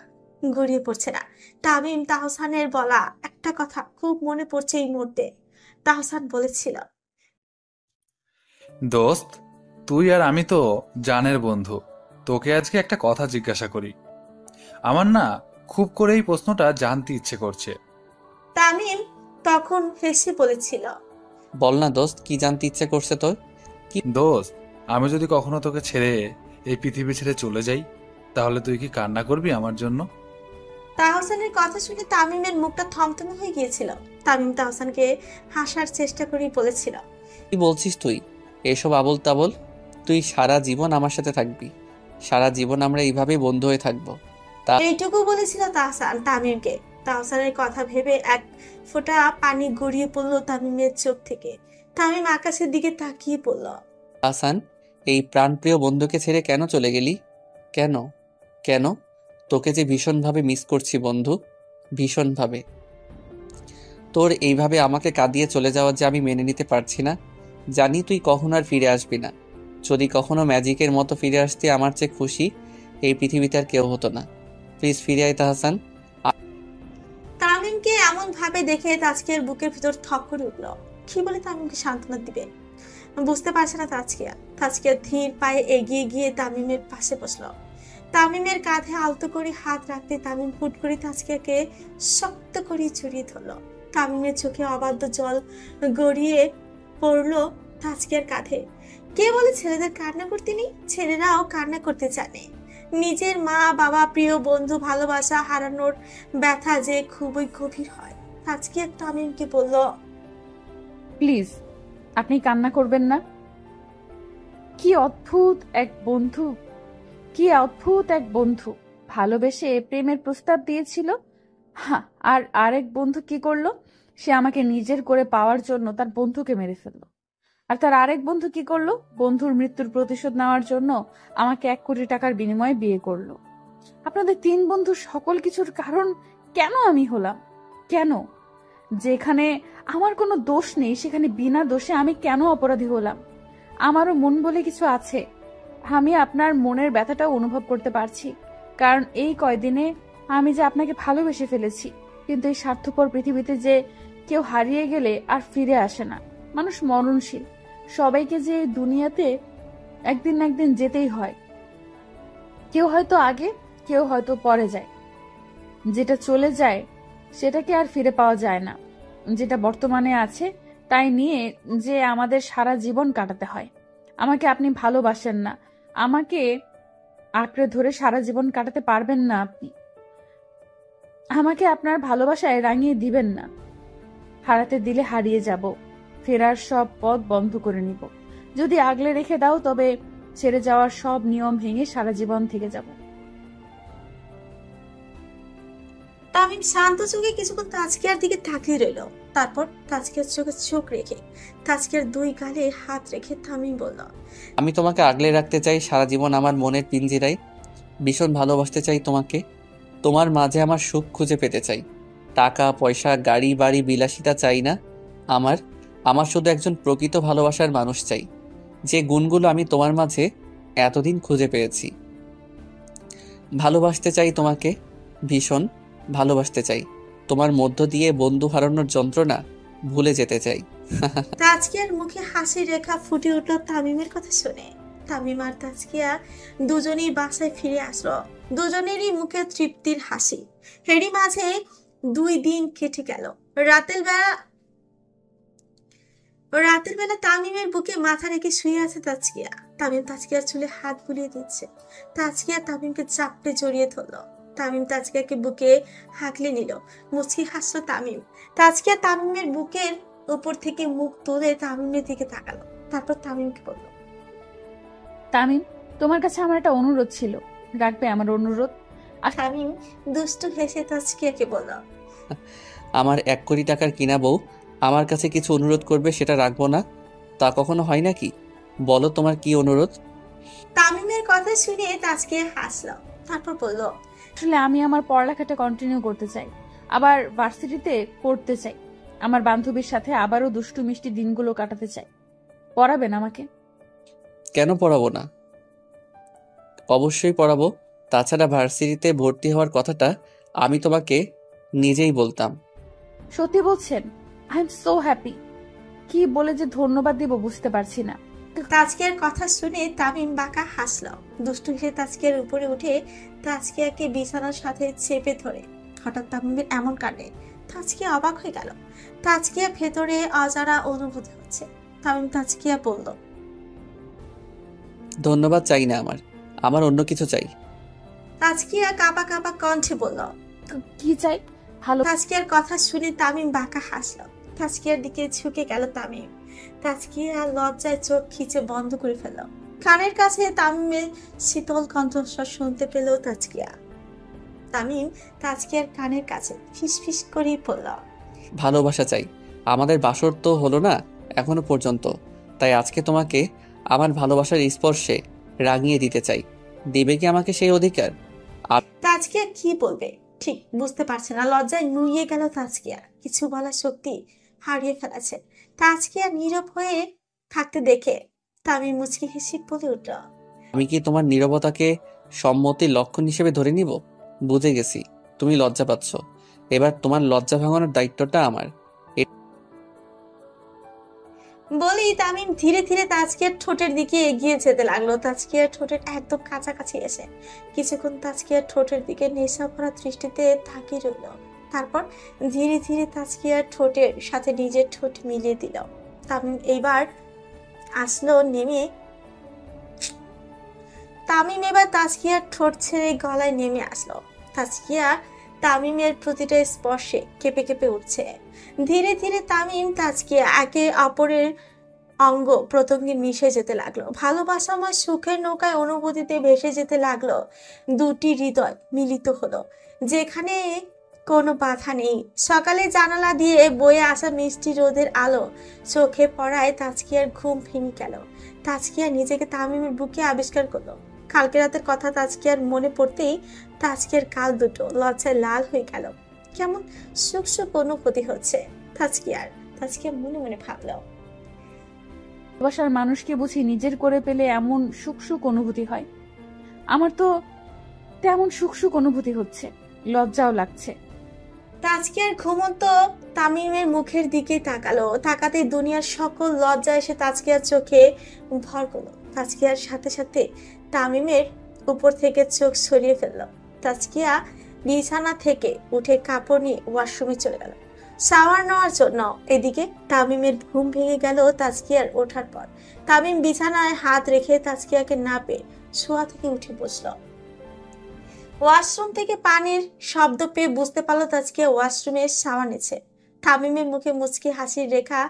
Speaker 2: গড়িয়ে পড়ছে না। তামিম তাহসানের বলা একটা কথা খুব মনে পড়ছে এই মুহূর্তে। তাহসান বলেছিল,
Speaker 12: দোস্ত, তুই আর আমি তো জানের বন্ধু, তোকে আজকে একটা কথা জিজ্ঞাসা করি। আমার না খুব করে এই প্রশ্নটা জানতে ইচ্ছে করছে।
Speaker 2: তামিম তখন হেসে বলেছিল,
Speaker 1: বল না দোস্ত, কি জানতে ইচ্ছে করছে তোর?
Speaker 12: দোস্ত, আমি যদি কখনো তোকে ছেড়ে এই পৃথিবী ছেড়ে চলে যাই, তাহলে তুই কি কান্না করবি আমার জন্য?
Speaker 2: তাহসানের কথা শুনে তামিমের মুখটা থমথমে হয়ে গিয়েছিল। তামিম তাহসানকে হাসার চেষ্টা করে বলেছিল,
Speaker 1: কি বলছিস তুই এসব আবল তাবল? তুই সারা জীবন আমার সাথে থাকবি, সারা জীবন আমরা এইভাবেই বন্ধু হয়ে থাকবো।
Speaker 2: এইটুকু বলেছিল তাহসান তামিমকে। তাহসানের কথা ভেবে এক ফোঁটা পানি গড়িয়ে পড়লো তামিমের চোখ থেকে। তামিম আকাশের দিকে তাকিয়ে পড়ল।
Speaker 1: হাসান, এই প্রাণপ্রিয় বন্ধুকে ছেড়ে কেন চলে গেলি? কেন কেন? তোকে যে ভীষণভাবে মিস করছি বন্ধু, ভীষণভাবে। তোর এইভাবে আমাকে কাঁদিয়ে চলে যাওয়া যে আমি মেনে নিতে পারছি না। জানি তুই কখনো আর ফিরে আসবি না। যদি কখনো ম্যাজিকের মতো ফিরে আসতে আমার চেয়ে খুশি এই পৃথিবীতে আর কেউ হতো না। প্লিজ ফিরে আয় তাহসান।
Speaker 2: তামিমকে এমন ভাবে দেখে তাজকিয়ার বুকের ভিতর থক করে উঠল। কি বলে তামিমকে সান্ত্বনা দিবে বুঝতে পারছে না তাজকিয়া ধীর পায়ে এগিয়ে গিয়ে তামিমের পাশে বসলো। তামিমের কাঁধে আলতো করে হাত রাখতে তামিম হুট করে তাজকিয়াকে শক্ত করে জড়িয়ে ধরলো। তামিমের চোখে অবাধ্য জল গড়িয়ে পড়লো তাজকিয়ার কাঁধে। কে বলে ছেলেদের কান্না করতে নেই? ছেলেরাও কান্না করতে জানে। নিজের মা বাবা, প্রিয় বন্ধু, ভালোবাসা হারানোর ব্যথা যে খুবই গভীর হয়। তাজকিয়া তামিমকে বলল,
Speaker 5: প্লিজ আপনি কান্না করবেন না। কি অদ্ভুত এক বন্ধু, কি অদ্ভুত এক বন্ধু। ভালোবেসে প্রেমের প্রস্তাব দিয়েছিল, হ্যাঁ, আর আরেক বন্ধু কি করলো? সে আমাকে নিজের করে পাওয়ার জন্য তার বন্ধুকে মেরে ফেললো। আর তার আরেক বন্ধু কি করলো? বন্ধুর মৃত্যুর প্রতিশোধ নেওয়ার জন্য আমাকে 1 কোটি টাকার বিনিময়ে বিয়ে করলো। আপনাদের 3 বন্ধুর সকল কিছুর কারণ কেন আমি হলাম? কেন? যেখানে আমার কোনো দোষ নেই সেখানে বিনা দোষে আমি কেন অপরাধী হলাম? আমারও মন বলে কিছু আছে। আমি আপনার মনের ব্যথাটাও অনুভব করতে পারছি, কারণ এই কয়দিনে আমি যে আপনাকে ভালোবেসে ফেলেছি। কিন্তু এই স্বার্থপর পৃথিবীতে যে কেউ হারিয়ে গেলে আর ফিরে আসে না। মানুষ মরণশীল, সবাইকে যে দুনিয়াতে একদিন না একদিন যেতেই হয়। কেউ হয়তো আগে, কেউ হয়তো পরে যায়। যেটা চলে যায় সেটাকে আর ফিরে পাওয়া যায় না। যেটা বর্তমানে আছে তাই নিয়ে যে আমাদের সারা জীবন কাটাতে হয়। আমাকে আপনি ভালোবাসেন না, আমাকে আঁকড়ে ধরে সারা জীবন কাটাতে পারবেন না আপনি। আমাকে আপনার ভালোবাসায় রাঙিয়ে দিবেন না। হারাতে দিলে হারিয়ে যাব, ফেরার সব পথ বন্ধ করে নিব। যদি আগলে রেখে দাও তবে ছেড়ে যাওয়ার সব নিয়ম ভেঙে সারা জীবন থেকে যাব।
Speaker 2: তামিম শান্ত চোখে কিছুক্ষণ তাজকিয়ার দিকে তাকিয়ে রইল। তারপর তাজকিয়ার চোখে চোখ রেখে তাজকিয়ার দুই গালে হাত রেখে তামিম বলল,
Speaker 1: আমি তোমাকে আগলে রাখতে চাই সারা জীবন আমার মনের পিঞ্জিরায়। ভীষণ ভালোবাসতে চাই তোমাকে। তোমার মাঝে আমার সুখ খুঁজে পেতে চাই। টাকা পয়সা গাড়ি বাড়ি বিলাসিতা চাই না। আমার আমার শুধু একজন প্রকৃত ভালোবাসার মানুষ চাই, যে গুণগুলো আমি তোমার মাঝে এতদিন খুঁজে পেয়েছি। ভালোবাসতে চাই তোমাকে, ভীষণ ভালোবাসতে চাই। তোমার মধ্য দিয়ে বন্ধু হারানোর যন্ত্রণা ভুলে যেতে চাই।
Speaker 2: তাজকিয়ার মুখে হাসির রেখা ফুটে উঠল তামিমের কথা শুনে। তামিম আর তাজকিয়া দুজনেই বাসায় ফিরে আসলো। দুজনেরই মুখে তৃপ্তির হাসি। এরই মাঝে 2 দিন কেটে গেল। রাতের বেলা তামিমের বুকে মাথা রেখে শুয়ে আছে তাজকিয়া। তামিম তাজকিয়ার চুলে হাত বুলিয়ে দিচ্ছে। তাজকিয়া তামিমকে চাপড়ে জড়িয়ে ধরল। তামিম তাজকিয়াকে বুকে হাঁকলে নিল। মুচকি হাসলো তামিম। তাজকিয়া তামিমের বুকের উপর থেকে মুখ তুলে তামিমের দিকে তাকালো। তারপর তামিমকে বলল,
Speaker 5: তামিম, তোমার কাছে আমার একটা অনুরোধ ছিল, রাখবে আমার অনুরোধ?
Speaker 2: তামিম দুষ্টু হেসে তাজকিয়াকে বলল,
Speaker 1: আমার 1 কোটি টাকার কিনা বউ আমার কাছে কিছু অনুরোধ করবে, সেটা রাখবো না? তা কখনো হয় নাকি? বলো তোমার কি অনুরোধ?
Speaker 2: তামিমের কথা শুনে তাজকিয়া হাসলো। তারপর বলল,
Speaker 5: আসলে আমি আমার পড়ালেখাটা কন্টিনিউ করতে চাই, আবার ভার্সিটিতে পড়তে চাই। আমার বান্ধবীর সাথে আবারও দুষ্টু মিষ্টি দিনগুলো কাটাতে চাই। পড়াবেন আমাকে?
Speaker 1: কেন পড়াবো না? অবশ্যই পড়াবো। তাছাড়া ভার্সিটিতে ভর্তি হওয়ার কথাটা আমি তোমাকে নিজেই বলতাম।
Speaker 5: সত্যি বলছেন? I am so happy. কি বলে যে ধন্যবাদ দিব বুঝতে পারছি না।
Speaker 2: তাজকিয়ার কথা শুনে তামিম বাঁকা হাসলো। দুষ্টু হেসে তাজকিয়ার উপরে উঠে তাজকিয়াকে বিছানার সাথে চেপে ধরে। হঠাৎ তামিমের এমন কাণ্ডে তাজকিয়া অবাক হয়ে গেল। তাজকিয়া ভেতরে অজানা অনুভূতি হচ্ছে। তামিম তাজকিয়া বলল,
Speaker 1: ধন্যবাদ চাই না, আমার অন্য কিছু চাই।
Speaker 2: তাজকিয়া কাঁপা কাঁপা কণ্ঠে বলল,
Speaker 5: কি চাই? ভালো।
Speaker 2: তাজকিয়ার কথা শুনে তামিম বাঁকা হাসলো। তাজকিয়ার দিকে ঝুঁকে গেল তামিম। তাজকিয়া লজ্জায় চোখ খিচে বন্ধ করে ফেলল। কানের কাছে তামিমের শীতল কণ্ঠস্বর শুনতে পেল তাজকিয়া। তামিম তাজকিয়ার কানের কাছে ফিসফিস করে বলল,
Speaker 1: ভালোবাসা চাই। আমাদের বাসর তো হলো না এখনো পর্যন্ত, তাই আজকে তোমাকে আমার ভালোবাসার স্পর্শে রাঙিয়ে দিতে চাই। দেবে কি আমাকে সেই অধিকার?
Speaker 2: তাজকিয়া কি বলবে ঠিক বুঝতে পারছে না। লজ্জায় নুইয়ে গেল তাজকিয়া। কিছু বলার শক্তি হারিয়ে ফেলেছে। তাজকিয়া নীরব হয়ে থাকতে দেখে তামিম মুচকি হেসে বলে উঠল,
Speaker 1: আমি কি তোমার নীরবতাকে সম্মতির লক্ষণ হিসেবে ধরে নিব? বুঝে গেছি তুমি লজ্জা পাচ্ছ। এবার তোমার লজ্জা ভাঙানোর দায়িত্বটা আমার।
Speaker 2: বলেই তামিম ধীরে ধীরে তাজকিয়ার ঠোঁটের দিকে এগিয়ে যেতে লাগলো। তাজকিয়ার ঠোঁটের একদম কাছাকাছি এসে কিছুক্ষণ তাজকিয়ার ঠোঁটের দিকে নেশা ভরা দৃষ্টিতে তাকিয়ে রইল। তারপর ধীরে ধীরে তাজকিয়ার ঠোঁটের সাথে নিজের ঠোঁট মিলিয়ে দিল। তামিম এবার তাজকিয়ার ঠোঁট ছেড়ে গলায় নেমে আসলো। তাজকিয়া তামিমের প্রতিটা স্পর্শে কেঁপে কেঁপে উঠছে। ধীরে ধীরে তামিম তাজকিয়া একে অপরের অঙ্গ প্রত্যঙ্গে মিশে যেতে লাগলো। ভালোবাসাময় সুখের নৌকায় অনুভূতিতে ভেসে যেতে লাগলো। দুটি হৃদয় মিলিত হলো, যেখানে কোনো বাধা নেই। সকালে জানালা দিয়ে বয়ে আসা মিষ্টি রোদের আলো চোখে পড়ায় তাজকিয়ার ঘুম ভেঙে গেল। তাজকিয়া নিজেকে তামিমের বুকে আবিষ্কার করলো। কালকে রাতের কথা তাজকিয়ার মনে পড়তেই তাজকিয়ার গাল দুটো লজ্জায় লাল হয়ে গেল। কেমন সুখ সুখ অনুভূতি হচ্ছে তাজকিয়া মনে মনে ভাবলো,
Speaker 5: ভালোবাসার মানুষকে বুঝি নিজের করে পেলে এমন সুখ সুখ অনুভূতি হয়। আমার তো তেমন সুখ সুখ অনুভূতি হচ্ছে, লজ্জাও লাগছে।
Speaker 2: তাজকিয়ার ঘুমন্ত তামিমের মুখের দিকে তাকালো। তাকাতে দুনিয়ার সকল লজ্জা এসে তাজকিয়ার চোখে ভর করলো। তাজকিয়ার সাথে সাথে তামিমের উপর থেকে চোখ সরিয়ে ফেললো। তাজকিয়া বিছানা থেকে উঠে কাপড় নিয়ে ওয়াশরুমে চলে গেল শাওয়ার নেওয়ার জন্য। এদিকে তামিমের ঘুম ভেঙে গেল তাজকিয়ার ওঠার পর। তামিম বিছানায় হাত রেখে তাজকিয়াকে না পেয়ে শোয়া থেকে উঠে বসলো। ওয়াশরুম থেকে পানির শব্দ পেয়ে বুঝতে পারলো তাজকিয়া ওয়াশরুমে শাওয়ার নিচ্ছে। তামিমের মুখে মুচকি হাসির রেখা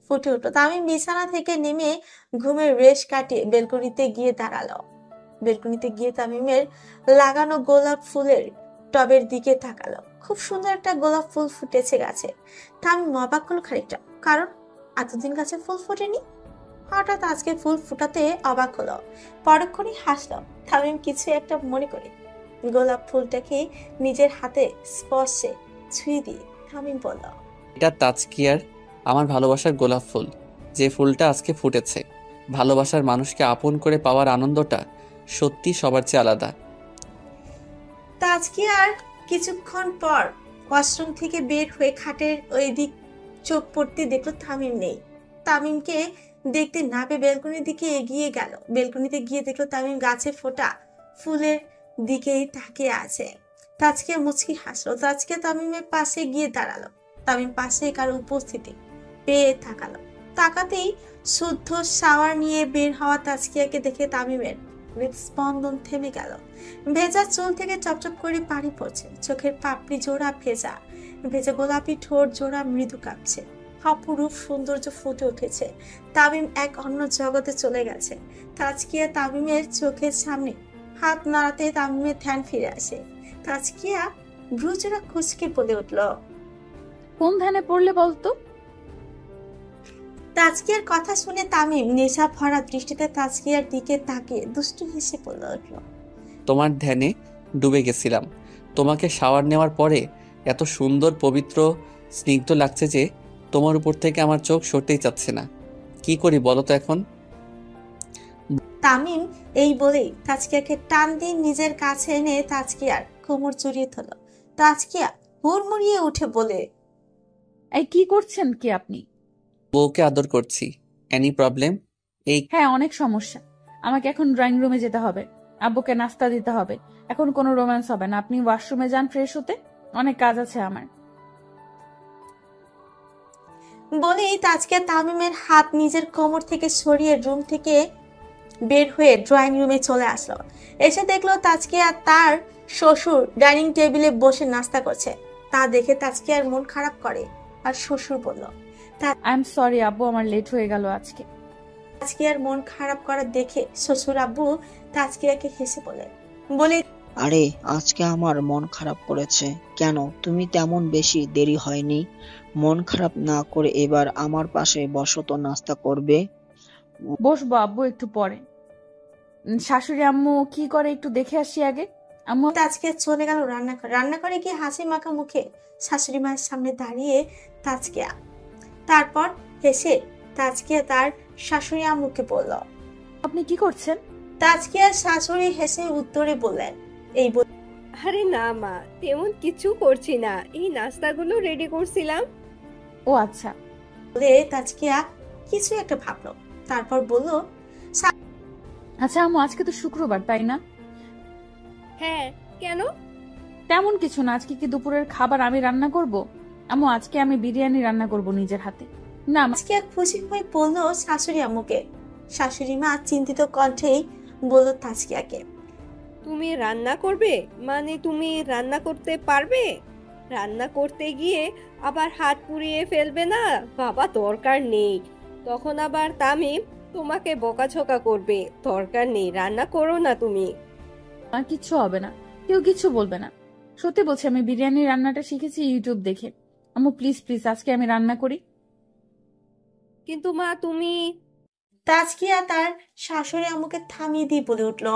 Speaker 2: ফুটে উঠলো। তামিম বিছানা থেকে নেমে ঘুমের রেশ কাটিয়ে বেলকনিতে গিয়ে দাঁড়ালো। বেলকনিতে গিয়ে তামিমের লাগানো গোলাপ ফুলের টবের দিকে তাকালো। খুব সুন্দর একটা গোলাপ ফুল ফুটেছে গাছে। তামিম অবাক হলো খানিকটা, কারণ এতদিন গাছে ফুল ফোটেনি। হঠাৎ আজকে ফুল ফুটাতে অবাক হলো। পরক্ষণে হাসলো। তামিম কিছু একটা মনে করে গোলাপ ফুলটাকে নিজের হাতে স্পর্শে ছুঁয়ে দিয়ে তামিম বলল,
Speaker 1: এটা তাজকিয়ার আমার ভালোবাসার গোলাপ ফুল, যে ফুলটা আজকে ফুটেছে। ভালোবাসার মানুষকে আপন করে পাওয়ার আনন্দটা সত্যি সবার চেয়ে আলাদা।
Speaker 2: তাজকিয়ার কিছুক্ষণ পর ওয়াশরুম থেকে বের হয়ে খাটের ওই দিক চোখ পড়তে দেখলো তামিম নেই। তামিমকে দেখতে না পেয়ে বেলকনির দিকে এগিয়ে গেল। বেলকনিতে গিয়ে দেখলো তামিম গাছে ফোটা ফুলের দিকেই তাকিয়ে আছে। তাজকিয়া মুচকি হাসলো। তাজকিয়া তামিমের পাশে গিয়ে দাঁড়ালো। তামিম পাশে কারো উপস্থিতি পেয়ে তাকালো। তাকাতেই শুদ্ধ শাওয়ার নিয়ে বের হওয়া তাজকিয়াকে দেখে তামিমের হৃদস্পন্দন থেমে গেল। ভেজা চুল থেকে চপচপ করে পানি পড়ছে। চোখের পাপড়ি জোড়া ভেজা ভেজা, গোলাপি ঠোঁট জোড়া মৃদু কাঁপছে। অপরূপ সৌন্দর্য ফুটে উঠেছে। তামিম এক অন্য জগতে চলে গেছে। তাজকিয়া তামিমের চোখের সামনে হাত নাড়াতে তামিমের ধ্যান ফিরে আসে। তাজকিয়া ভ্রুজোড়া কুঁচকে বলে উঠল,
Speaker 5: কোন ধ্যানে পড়লে বলতো?
Speaker 2: তাজকিয়ার কথা শুনে তামিম নেশা ভরা দৃষ্টিতে তাজকিয়ার দিকে তাকিয়ে দুষ্টু হেসে বলে উঠল,
Speaker 1: তোমার ধ্যানে ডুবে গেছিলাম। তোমাকে শাওয়ার নেওয়ার পরে এত সুন্দর, পবিত্র, স্নিগ্ধ লাগছে যে তোমার উপর থেকে আমার চোখ সরতেই চাচ্ছে না। কি করি বলো তো এখন?
Speaker 2: তামিম এই বলেই তাজকিয়াকে টান দিয়ে নিজের কাছে এনে তাজকিয়ার কোমর জড়িয়ে ধরল। তাজকিয়া হুড়মুড়িয়ে উঠে বলে,
Speaker 5: এই কি করছেন কি আপনি?
Speaker 1: বউকে আদর করছি। Any problem?
Speaker 5: হ্যাঁ, অনেক সমস্যা। আমাকে এখন ড্রয়িং রুমে যেতে হবে, আব্বুকে নাস্তা দিতে হবে। এখন কোনো রোম্যান্স হবে না। আপনি ওয়াশরুমে যান ফ্রেশ হতে, অনেক কাজ আছে আমার।
Speaker 2: বলেই তাজকিয়া তামিমের হাত নিজের কোমর থেকে সরিয়ে রুম থেকে বের হয়ে ড্রয়িং রুমে চলে আসলো। এসে দেখলো তাজকিয়া তার শ্বশুর ডাইনিং টেবিলে বসে নাস্তা করছে। তা দেখে তাজকিয়ার মন খারাপ করে আর শ্বশুর বলল,
Speaker 5: আই এম সরি আব্বু, আমার লেট হয়ে গেল আজকে।
Speaker 2: তাজকিয়ার মন খারাপ করা দেখে শ্বশুর আব্বু তাজকিয়াকে হেসে বলে,
Speaker 7: আরে আজকে আমার মন খারাপ করেছে কেন? তুমি তেমন বেশি দেরি হয়নি। মন খারাপ না করে এবার আমার পাশে বসো তো, নাস্তা করবে।
Speaker 5: বসবো আব্বু একটু পরে। শাশুড়ি আম্মু কি করে একটু দেখে আসি আগে। আম্মু
Speaker 2: তাজকিয়া চলে গেল রান্নাঘরে গিয়ে হাসি মাখা মুখে শাশুড়ি মায়ের সামনে দাঁড়িয়ে তাজকিয়া। তারপর হেসে তাজকিয়া তার শাশুড়ি আম্মুকে বলল,
Speaker 5: আপনি কি করছেন?
Speaker 2: তাজকিয়ার শাশুড়ি হেসে উত্তরে বললেন, এই
Speaker 6: আরে না মা, তেমন কিছু করছি না, এই নাস্তাগুলো রেডি করছিলাম।
Speaker 5: ও আচ্ছা।
Speaker 2: বলে তাজকিয়া কিছু একটা ভাবলো। তারপর বলল,
Speaker 5: আচ্ছা আম্মু, আজকে তো শুক্রবার তাই না?
Speaker 6: হ্যাঁ, কেন?
Speaker 5: তেমন কিছু না। আজকে কি দুপুরের খাবার আমি রান্না করব? আম্মু আজকে আমি বিরিয়ানি রান্না করব নিজের হাতে। না,
Speaker 2: তাজকিয়া খুশি হয়ে বলল শাশুড়ি আম্মুকে। শাশুড়ি মা চিন্তিত কণ্ঠেই বলল তাজকিয়াকে,
Speaker 6: তুমি রান্না করবে? মানে তুমি রান্না করতে পারবে? রান্না করতে গিয়ে আবার হাত পুড়িয়ে ফেলবে না? বাবা দরকার নেই, তখন আবার তামিম তোমাকে বকাঝকা করবে। দরকার নেই, রান্না করো না তুমি।
Speaker 5: কিচ্ছু হবে না, কেউ কিছু বলবে না। সত্যি বলছি, আমি বিরিয়ানি রান্নাটা শিখেছি ইউটিউব দেখে। আম্মু প্লিজ প্লিজ আজকে আমি রান্না করি।
Speaker 6: কিন্তু মা তুমি।
Speaker 2: তাজকিয়া তার শাশুড়ি আম্মুকে থামিয়ে দিয়ে বলে উঠল,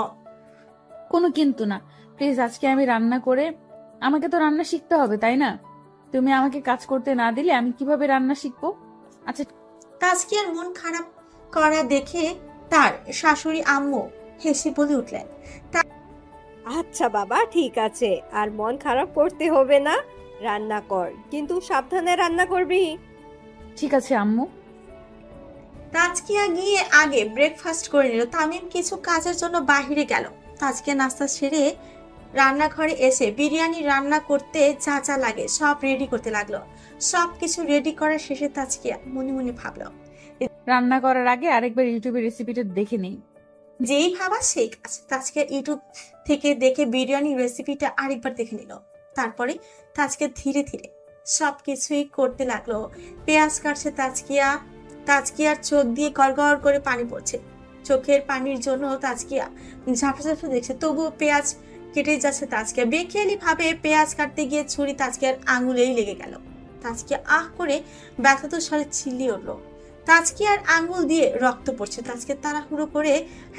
Speaker 5: কোনো কিন্তু না, প্লিজ আজকে আমি রান্না করে, আমাকে তো রান্না শিখতে হবে তাই না? তুমি আমাকে কাজ করতে না দিলে আমি কিভাবে রান্না শিখবো? আচ্ছা।
Speaker 2: তাজকিয়ার মন খারাপ করা দেখে তার শাশুড়ি আম্মু হেসে বলে উঠলেন,
Speaker 6: আচ্ছা বাবা ঠিক আছে, আর মন খারাপ করতে হবে না, রান্না কর, কিন্তু সাবধানে রান্না করবি।
Speaker 5: ঠিক আছে আম্মু।
Speaker 2: তাজকিয়া গিয়ে আগে ব্রেকফাস্ট করে নিল। তামিম কিছু কাজের জন্য বাহিরে গেল। তাজকিয়া নাস্তা সেরে রান্নাঘরে এসে বিরিয়ানি রান্না করতে যা যা লাগে সব রেডি করতে লাগলো। সবকিছু রেডি করার শেষে তাজকিয়া মনে মনে ভাবলো,
Speaker 5: রান্না করার আগে আরেকবার ইউটিউবে রেসিপিটা দেখে নেই,
Speaker 2: যেই ভাবা সেই কাজ। তাজকিয়া ইউটিউব থেকে দেখে বিরিয়ানি রেসিপিটা আরেকবার দেখে নিল। তারপরে তাজকিয়া ধীরে ধীরে সবকিছুই করতে লাগলো। পেঁয়াজ কাটছে তাজকিয়ার চোখ দিয়ে গড়গড় করে পানি পড়ছে। চোখের পানির জন্য তাজকিয়া ঝাপসা দেখছে, তবুও পেঁয়াজ কেটে যাচ্ছে তাজকিয়া। বেখেয়ালি ভাবে পেঁয়াজ কাটতে গিয়ে ছুরি তাজকিয়ার আঙুলেই লেগে গেল। তাজকিয়া আহ করে ব্যথাত স্বরে চিল্লিয়ে উঠল। তাজকিয়ার আঙুল দিয়ে রক্ত পড়ছে। তাজকিয়া তাড়াহুড়ো করে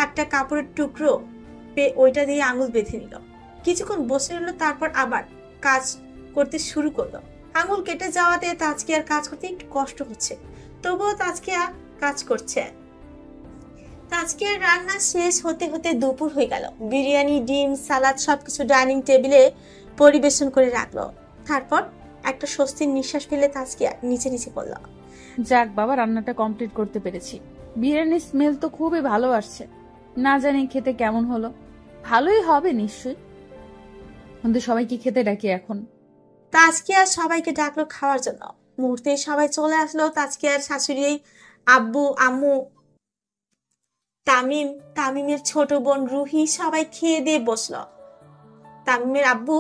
Speaker 2: একটা কাপড়ের টুকরো ওইটা দিয়ে আঙুল বেঁধে নিল। কিছুক্ষণ বসে রইল, তারপর আবার কাজ করতে শুরু করলো। আঙুল কেটে যাওয়াতে তাজকিয়ার কাজ করতে একটু কষ্ট হচ্ছে, তবুও তাজকিয়া কাজ করছে। তাজকিয়ার রান্না শেষ হতে হতে দুপুর হয়ে গেল। বিরিয়ানি, ডিম, সালাদ সবকিছু ডাইনিং টেবিলে পরিবেশন করে রাখলো। তারপর একটা স্বস্তির নিঃশ্বাস ফেলে তাজকিয়া নিচে নিচে পড়ল।
Speaker 5: যাক বাবা, রান্নাটা কমপ্লিট করতে পেরেছি। বিরিয়ানির স্মেল তো খুবই ভালো আসছে। না জানি খেতে কেমন হলো। ভালোই হবে নিশ্চয়ই। কিন্তু সবাইকে খেতে ডাকি এখন।
Speaker 2: তাজকিয়া সবাইকে ডাকলো খাওয়ার জন্য। মুহূর্তে সবাই চলে আসলো। তাজকিয়ার শাশুড়ি, আব্বু, আম্মু, তামিমের ছোট বোন রুহি সবাই খেয়ে দিয়ে বসলো। তামিমের আব্বু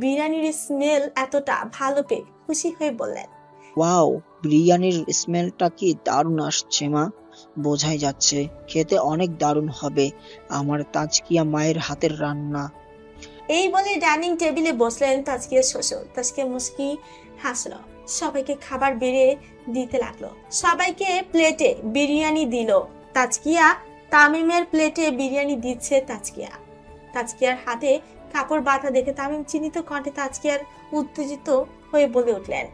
Speaker 2: বিরিয়ানির স্মেল এতটা ভালো পেয়ে খুশি হয়ে বললেন,
Speaker 7: ওয়াও, বিরিয়ানির স্মেলটা কি দারুণ আসছে মা, বোঝাই যাচ্ছে খেতে অনেক দারুণ হবে আমার তাজকিয়া মায়ের হাতের রান্না।
Speaker 2: এই বলে ডাইনিং টেবিলে বসলেন তাজকিয়ার শ্বশুর। তাজকিয়া মুস্কি হাসলো, সবাইকে খাবার বেড়ে দিতে লাগলো। সবাইকে প্লেটে বিরিয়ানি দিল তাজকিয়া। তামিমের প্লেটে বিরিয়ানি দিচ্ছে তাজকিয়ার হাতে কাপড় বাঁধা দেখে তামিম চিন্তিত কণ্ঠে তাজকিয়ার উত্তেজিত হয়ে বলে উঠলেন,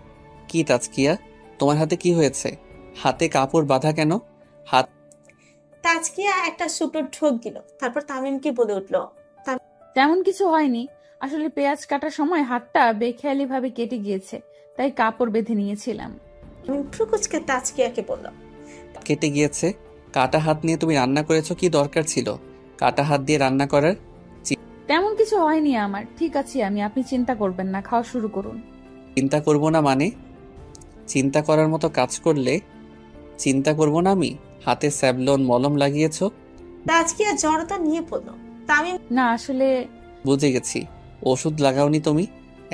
Speaker 1: কি তাজকিয়া, তোমার হাতে কি হয়েছে? হাতে কাপড় বাঁধা কেন? হাত
Speaker 2: তাজকিয়া একটা শুকনো ঠোক দিল, তারপর তামিমকে বলে উঠল,
Speaker 5: তেমন কিছু হয়নি, আসলে পেঁয়াজ কাটার সময় হাতটা বেখেয়ালি ভাবে কেটে গিয়েছে, তাই কাপড় বেঁধে নিয়েছিলাম।
Speaker 2: তামিম ফুকুচকে তাজকিয়াকে বলল,
Speaker 1: কেটে গিয়েছে? কাটা হাত নিয়ে তুমি রান্না করেছো, কি দরকার ছিল কাটা হাত দিয়ে রান্না করার?
Speaker 5: তেমন কিছু হয়নি আমার, ঠিক আছে আমি, আপনি চিন্তা করবেন না, খাওয়া শুরু করুন।
Speaker 1: চিন্তা করব না মানে? চিন্তা করার মতো কাজ করলে চিন্তা করব না আমি? হাতে স্যাভলন মলম লাগিয়েছো?
Speaker 2: তাজকিয়া জড়তা নিয়ে পড়ল। তামিম,
Speaker 5: না আসলে
Speaker 1: বুঝে গেছি, ওষুধ লাগাওনি তুমি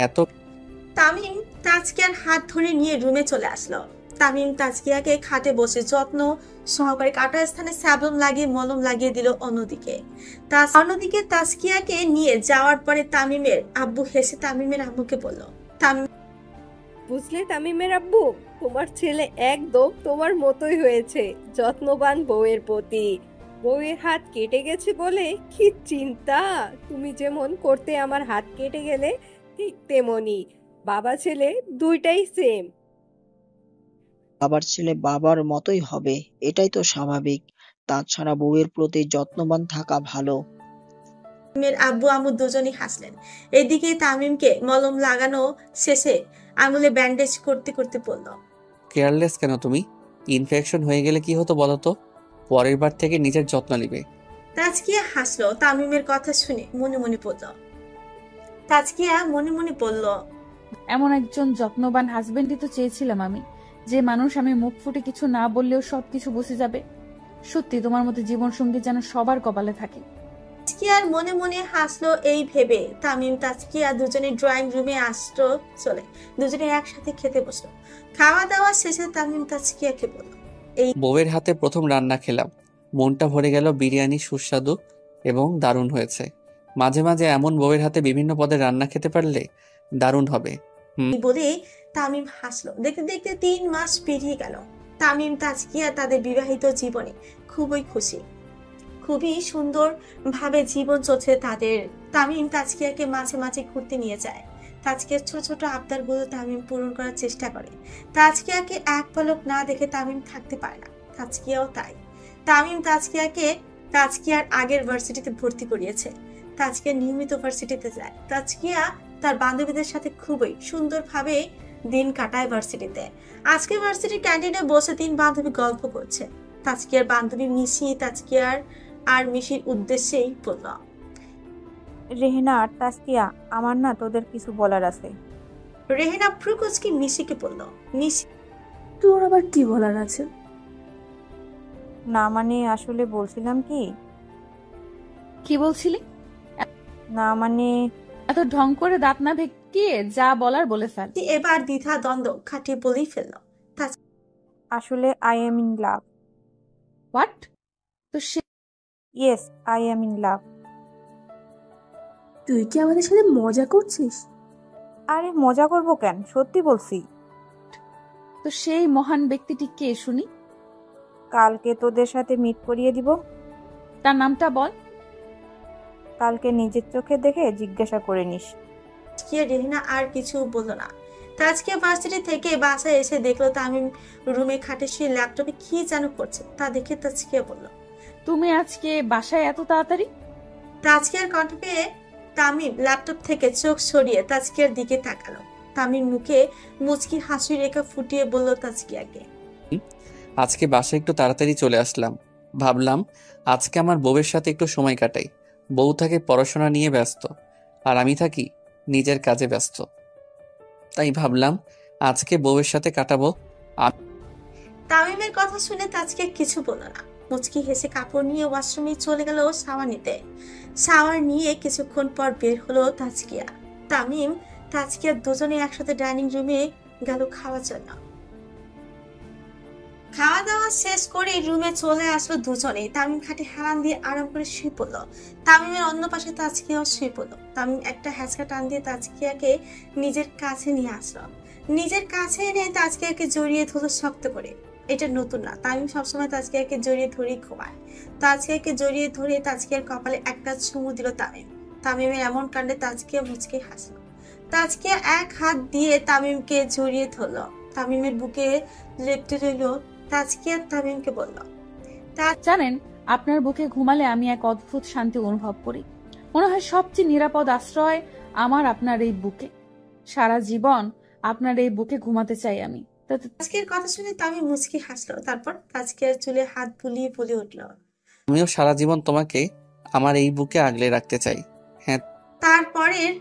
Speaker 1: এত।
Speaker 2: তামিম তাজকিয়ার হাত ধরে নিয়ে রুমে চলে আসলো। তামিম তাজকিয়াকে খাটে বসে যত্ন সহকারে কাটা স্থানে স্যাবলন লাগিয়ে মলম লাগিয়ে দিল। অন্যদিকে তাজকিয়াকে নিয়ে যাওয়ার পরে তামিমের আব্বু হেসে তামিমের আম্মুকে বলল,
Speaker 6: বুঝলে তামিমের আব্বু, তোমার ছেলে একদম তোমার মতোই হয়েছে, যত্নবান বউয়ের প্রতি। বউয়ের হাত কেটে গেছে বলে কি চিন্তা, তুমি যেমন করতে আমার হাত কেটে গেলে ঠিক তেমনি। বাবা ছেলে দুইটাই সেম।
Speaker 7: বাবার ছেলে বাবার মতোই হবে, এটাই তো স্বাভাবিক। তাছাড়া বউয়ের প্রতি যত্নবান থাকা ভালো।
Speaker 2: তামিমের আব্বু আম্মু দুজনই হাসলেন। এদিকে তামিমকে মলম লাগানো শেষে আঙুলে ব্যান্ডেজ করতে করতে বলল,
Speaker 1: কেয়ারলেস কেন তুমি? ইনফেকশন হয়ে গেলে কি হতো বলো তো? পরের বার থেকে নিজের যত্ন নিবে।
Speaker 2: তাজকিয়া হাসলো তামিমের কথা শুনে। মনে মনে বলল,
Speaker 5: এমন একজন যত্নবান হাজবেন্ডই তো চেয়েছিলাম আমি, যে মানুষ আমি মুখ ফুটে কিছু না বললেও সবকিছু বুঝে যাবে। সত্যি তোমার মতো জীবন সঙ্গী যেন সবার কপালে থাকে।
Speaker 2: তাজকিয়ার মনে হাসলো এই ভেবে। তামিম তাজকিয়া দুজনে ড্রয়িং রুমে আসলো চলে। দুজনে একসাথে খেতে বসলো। খাওয়া দাওয়া শেষে তামিম তাজকিয়াকে বলল,
Speaker 1: বউয়ের হাতে প্রথম রান্না খেলাম, মনটা ভরে গেল। বিরিয়ানি সুস্বাদু এবং দারুণ হয়েছে। মাঝে মাঝে এমন বউয়ের হাতে বিভিন্ন পদের রান্না খেতে পারলে দারুণ হবে।
Speaker 2: বলে তামিম হাসলো। দেখতে দেখতে 3 মাস পেরিয়ে গেল। তামিম তাজকিয়া তাদের বিবাহিত জীবনে খুবই খুশি। খুবই সুন্দর ভাবে জীবন চলছে তাদের। তামিম তাজকিয়াকে মাঝে মাঝে ঘুরতে নিয়ে যায়। তাজকিয়ার ছোট ছোট আবদারগুলো তামিম পূরণ করার চেষ্টা করে। তাজকিয়াকে এক পলক না দেখে তামিম থাকতে পারে না, তাজকিয়াও তাই। তামিম তাজকিয়ার আগের ভার্সিটিতে ভর্তি করিয়েছে। তাজকিয়া নিয়মিত ভার্সিটিতে যায়। তাজকিয়া তার বান্ধবীদের সাথে খুবই সুন্দরভাবে দিন কাটায় ভার্সিটিতে। আজকে ভার্সিটির ক্যান্টিনে বসে 3 বান্ধবী গল্প করছে। তাজকিয়ার বান্ধবী মিশি তাজকিয়ার আর মিশির উদ্দেশ্যেই বলল,
Speaker 13: রেহেনা আর তাজকিয়া, আমার না তোদের কিছু বলার আছে।
Speaker 2: রেহেনা ফ্রুকুচকে মিশিকে বলল, মিশি,
Speaker 9: তোর আবার কি বলার আছে?
Speaker 13: না মানে আসলে বলছিলাম কি,
Speaker 5: কি বলছিলি?
Speaker 13: না মানে
Speaker 5: এত ঢং করে দাঁত না ভেকিয়ে যা বলার বলে ফেল।
Speaker 2: এবার দ্বিধা দ্বন্দ্ব খাটিয়ে বলেই ফেলল।
Speaker 13: আসলে I am in love.
Speaker 5: What? তো সে
Speaker 13: yes, I am in love.
Speaker 9: তুই কি আমাদের সাথে মজা করছিস?
Speaker 13: আরে মজা করবো কেন, সত্যি বলছি।
Speaker 5: তো সেই মহান ব্যক্তিটি কে শুনি?
Speaker 13: কালকে তোদের সাথে মিট করিয়ে দিব।
Speaker 5: তার নামটা বল।
Speaker 13: কালকে নিজের চোখে দেখে জিজ্ঞাসা করে নিস।
Speaker 2: তাজকিয়া রেহেনা আর কিছু বলল না। তাজকিয়া ভার্সিটি থেকে বাসায় এসে দেখলো তামিম রুমে খাটে শুয়ে ল্যাপটপে কি যেন করছে। তা দেখে তাজকিয়া বলল,
Speaker 5: তুমি আজকে বাসায় এত তাড়াতাড়ি?
Speaker 2: তাজকিয়ার কণ্ঠ পেয়ে তামিম ল্যাপটপ থেকে চোখ সরিয়ে তাজকিয়ার দিকে তাকালো। তামিম মুখে মুচকি হাসি রেখা ফুটিয়ে বলল তাজকিয়াকে,
Speaker 1: আজকে বাসায় একটু তাড়াতাড়ি চলে আসলাম। ভাবলাম আজকে আমার বউয়ের সাথে একটু সময় কাটাই। বউ থাকে পড়াশোনা নিয়ে ব্যস্ত, আর আমি থাকি নিজের কাজে ব্যস্ত। তাই ভাবলাম আজকে বউয়ের সাথে কাটাবো।
Speaker 2: তামিমের কথা শুনে তাজকিয়া কিছু বলল না। মুচকি হেসে কাপড় নিয়ে ওয়াশরুমে চলে গেল শাওয়ার নিতে। শাওয়ার নিয়ে কিছুক্ষণ পর বের হলো তাজকিয়া। তামিম তাজকিয়া দুজনে একসাথে ডাইনিং রুমে গেল খাওয়ার জন্য। খাওয়া দাওয়া শেষ করে রুমে চলে আসলো দুজনে। তামিম খাটে হেলান দিয়ে আরাম করে শুয়ে পড়লো। তামিমের অন্য পাশে তাজকিয়াও শুয়ে পড়লো। তামিম একটা হ্যাঁচকা টান দিয়ে তাজকিয়াকে নিজের কাছে নিয়ে আসলো। নিজের কাছে এনে তাজকিয়াকে জড়িয়ে ধরলো শক্ত করে। এটা নতুন না, তামিম সবসময় তাজকিয়াকে জড়িয়ে ধরেই ঘুমায়। তাজকিয়াকে জড়িয়ে ধরে তাজকিয়ার কপালে একটা চুমু দিল তামিম। তামিমের এমন কাণ্ডে তাজকিয়া মুচকে হাসলো। তাজকিয়া এক হাত দিয়ে তামিমকে জড়িয়ে ধরলো। তামিমের বুকে লেপ্টে রইল। তাজকিয়া তামিমকে বলল,
Speaker 5: জানেন, আপনার বুকে ঘুমালে আমি এক অদ্ভুত শান্তি অনুভব করি। মনে হয় সবচেয়ে নিরাপদ আশ্রয় আমার আপনার এই বুকে। সারা জীবন আপনার এই বুকে ঘুমাতে চাই আমি।
Speaker 2: তাজকিয়ার কথা শুনে তামিম মুচকি হাসলো। তারপর তাজকিয়ার চুলে হাত বুলিয়ে বলে উঠল,
Speaker 1: আমিও সারা জীবন তোমাকে আমার এই বুকে আগলে রাখতে চাই। হ্যাঁ।
Speaker 2: তারপরের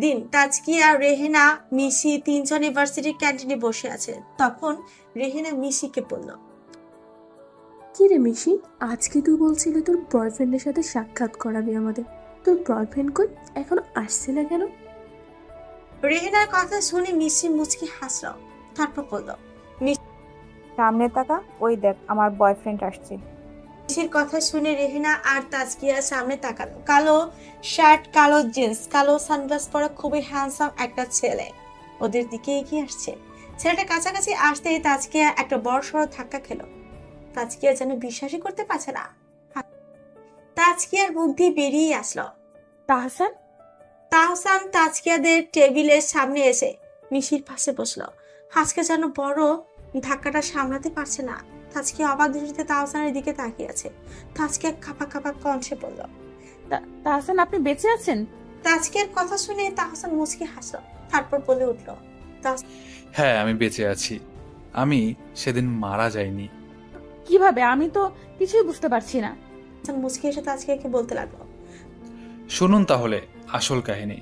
Speaker 2: দিন তাজকিয়া, রেহেনা, মিশি তিনজন ইউনিভার্সিটির ক্যান্টিনে বসে আছে। তখন রেহেনা মিশিকে বলল,
Speaker 9: কি রে মিশি, আজকে তুই বলছিলি তোর বয়ফ্রেন্ডের সাথে সাক্ষাৎ করাবি আমাদের। তোর বয়ফ্রেন্ড কই, এখনো আসছে না কেন?
Speaker 2: রেহেনার কথা শুনে মিশি মুচকি হাসলো। তারপর বলল,
Speaker 13: সামনে তাকা, ওই দেখ আমার বয়ফ্রেন্ড আসছে।
Speaker 2: মিশির কথা শুনে রেহেনা আর তাজকিয়া সামনে তাকালো। কালো শার্ট, কালো জিন্স, কালো সানগ্লাস পরা খুবই হ্যান্ডসাম একটা ছেলে ওদের দিকে এগিয়ে আসছে। ছেলেটা কাছাকাছি আসতেই তাজকিয়া একটা বড় সড় ধাক্কা খেলো। তাজকিয়া যেন বিশ্বাসই করতে পারছে না। তাজকিয়ার মুখ দিয়ে বেরিয়ে আসলো,
Speaker 5: তাহসান।
Speaker 2: তাহসান তাজকিয়াদের টেবিলের সামনে এসে মিশির পাশে বসলো। আজকে যেন বড় ধাক্কাটা সামলাতে পারছে না। তাজকিয়া অবাক দৃষ্টিতে তাহসানের দিকে তাকিয়ে আছে। তাজকিয়া কাঁপা কাঁপা কণ্ঠে বলল,
Speaker 5: তাহসান, আপনি বেঁচে আছেন?
Speaker 2: তাজকিয়ার কথা শুনে তাহসান মুচকি হাসলো। তারপর বলে উঠল,
Speaker 12: হ্যাঁ, আমি বেঁচে আছি। আমি সেদিন মারা যাইনি।
Speaker 5: কিভাবে? আমি তো কিছুই বুঝতে পারছি না।
Speaker 2: মুচকি এসে তাজকিয়াকে বলতে লাগলো,
Speaker 12: শুনুন তাহলে আসল কাহিনী।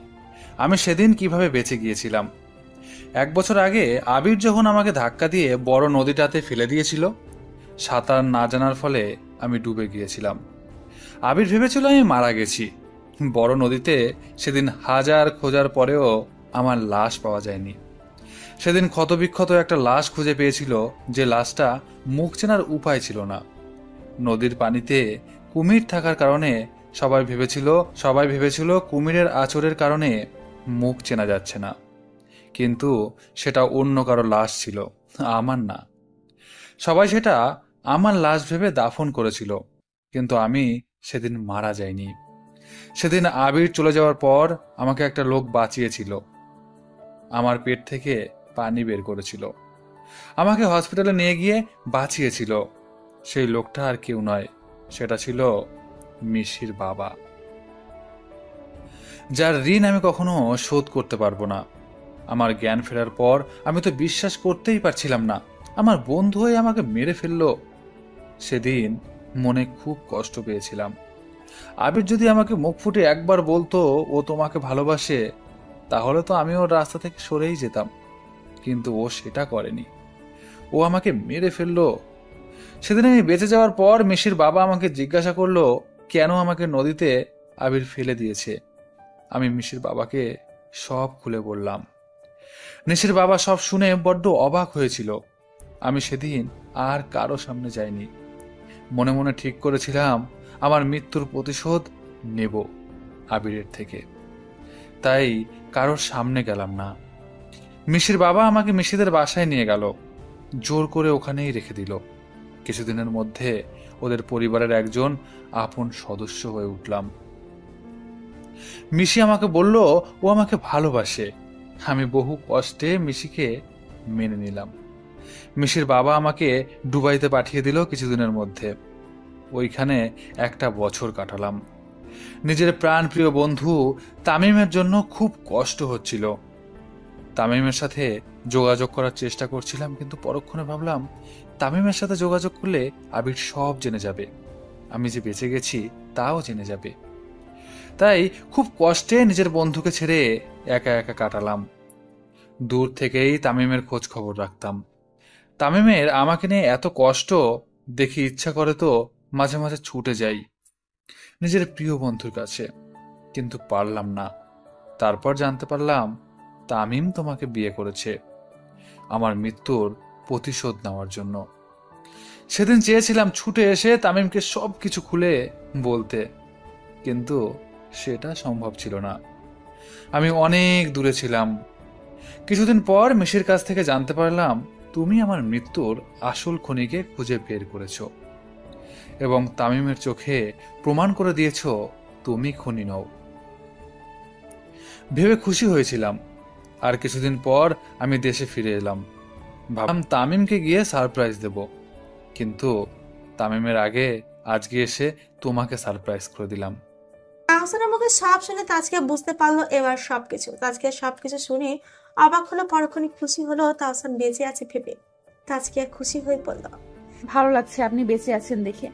Speaker 12: আমি সেদিন কিভাবে বেঁচে গিয়েছিলাম। 1 বছর আগে আবির যখন আমাকে ধাক্কা দিয়ে বড় নদীটাতে ফেলে দিয়েছিল, সাঁতার না জানার ফলে আমি ডুবে গিয়েছিলাম। আবির ভেবেছিল আমি মারা গেছি। বড় নদীতে সেদিন হাজার খোঁজার পরেও আমার লাশ পাওয়া যায়নি। সেদিন ক্ষতবিক্ষত একটা লাশ খুঁজে পেয়েছিল, যে লাশটা মুখ চেনার উপায় ছিল না। নদীর পানিতে কুমির থাকার কারণে সবাই ভেবেছিল কুমিরের আঁচড়ের কারণে মুখ চেনা যাচ্ছে না, কিন্তু সেটা অন্য কারো লাশ ছিল, আমার না। সবাই সেটা আমার লাশ ভেবে দাফন করেছিল, কিন্তু আমি সেদিন মারা যাইনি। সেদিন আবির চলে যাওয়ার পর আমাকে একটা লোক বাঁচিয়েছিল। আমার পেট থেকে পানি বের করেছিল, আমাকে হসপিটালে নিয়ে গিয়ে বাঁচিয়েছিল। সেই লোকটা আর কেউ নয়, সেটা ছিল মিশির বাবা, যার ঋণ আমি কখনো শোধ করতে পারবো না। আমার জ্ঞান ফেরার পর আমি তো বিশ্বাস করতেই পারছিলাম না আমার বন্ধু হয়ে আমাকে মেরে ফেললো। সেদিন মনে খুব কষ্ট পেয়েছিলাম। আবির যদি আমাকে মুখ ফুটে একবার বলতো ও তোমাকে ভালোবাসে, তাহলে তো আমি ওর রাস্তা থেকে সরেই যেতাম, কিন্তু ও সেটা করেনি। ও আমাকে মেরে ফেললো। সেদিন আমি বেঁচে যাওয়ার পর মিশির বাবা আমাকে জিজ্ঞাসা করলো কেন আমাকে নদীতে আবির ফেলে দিয়েছে। আমি মিশির বাবাকে সব খুলে বললাম। নিশির বাবা সব শুনে বড্ড অবাক হয়েছিল। আমি সেদিন আর কারো সামনে যাইনি। মনে মনে ঠিক করেছিলাম আমার মৃত্যুর প্রতিশোধ নেব আবিরের থেকে, তাই কারোর সামনে গেলাম না। মিশির বাবা আমাকে মিশিদের বাসায় নিয়ে গেল, জোর করে ওখানেই রেখে দিল। কিছুদিনের মধ্যে ওদের পরিবারের একজন আপন সদস্য হয়ে উঠলাম। মিশি আমাকে বলল ও আমাকে ভালোবাসে। আমি বহু কষ্টে মিশিকে মেনে নিলাম। মিশির বাবা আমাকে দুবাইতে পাঠিয়ে দিল কিছুদিনের মধ্যে। ওইখানে 1 বছর কাটালাম। নিজের প্রাণপ্রিয় বন্ধু তামিমের জন্য খুব কষ্ট হচ্ছিল। তামিমের সাথে যোগাযোগ করার চেষ্টা করছিলাম, কিন্তু পরক্ষণে ভাবলাম তামিমের সাথে যোগাযোগ করলে আবির সব জেনে যাবে, আমি যে বেঁচে গেছি তাও জেনে যাবে। তাই খুব কষ্টে নিজের বন্ধুকে ছেড়ে একা একা কাটালাম। দূর থেকেই তামিমের খোঁজ খবর রাখতাম। তামিমের আমাকে নিয়ে এত কষ্ট দেখি ইচ্ছা করে তো মাঝে মাঝে ছুটে যাই নিজের প্রিয় বন্ধুর কাছে, কিন্তু পারলাম না। তারপর জানতে পারলাম তামিম তোমাকে বিয়ে করেছে আমার মৃত্যুর প্রতিশোধ নেওয়ার জন্য। সেদিন চেয়েছিলাম ছুটে এসে তামিমকে সবকিছু খুলে বলতে, কিন্তু সেটা সম্ভব ছিল না। আমি অনেক দূরে ছিলাম। কিছুদিন পর মিশির কাছ থেকে জানতে পারলাম তুমি আমার মৃত্যুর আসল খুনিকে খুঁজে বের করেছ এবং তামিমের চোখে প্রমাণ করে দিয়েছ তুমি খুনি নও। ভেবে খুশি হয়েছিলাম। আর কিছুদিন পর আমি দেশে ফিরে এলাম। ভাবলাম তামিমকে গিয়ে সারপ্রাইজ দেব, কিন্তু তামিমের আগে আজকে এসে তোমাকে সারপ্রাইজ করে দিলাম।
Speaker 2: তাহসানের মুখে সব শুনে তাজকিয়া বুঝতে পারলো এবার সবকিছু। তাজকিয়া সবকিছু শুনে অবাক হলো, পরক্ষণে খুশি হলো তাহসান বেঁচে আছে ভেবে। তাজকিয়া খুশি হয়ে বলল,
Speaker 5: ভালো লাগছে আপনি বেঁচে আছেন দেখে।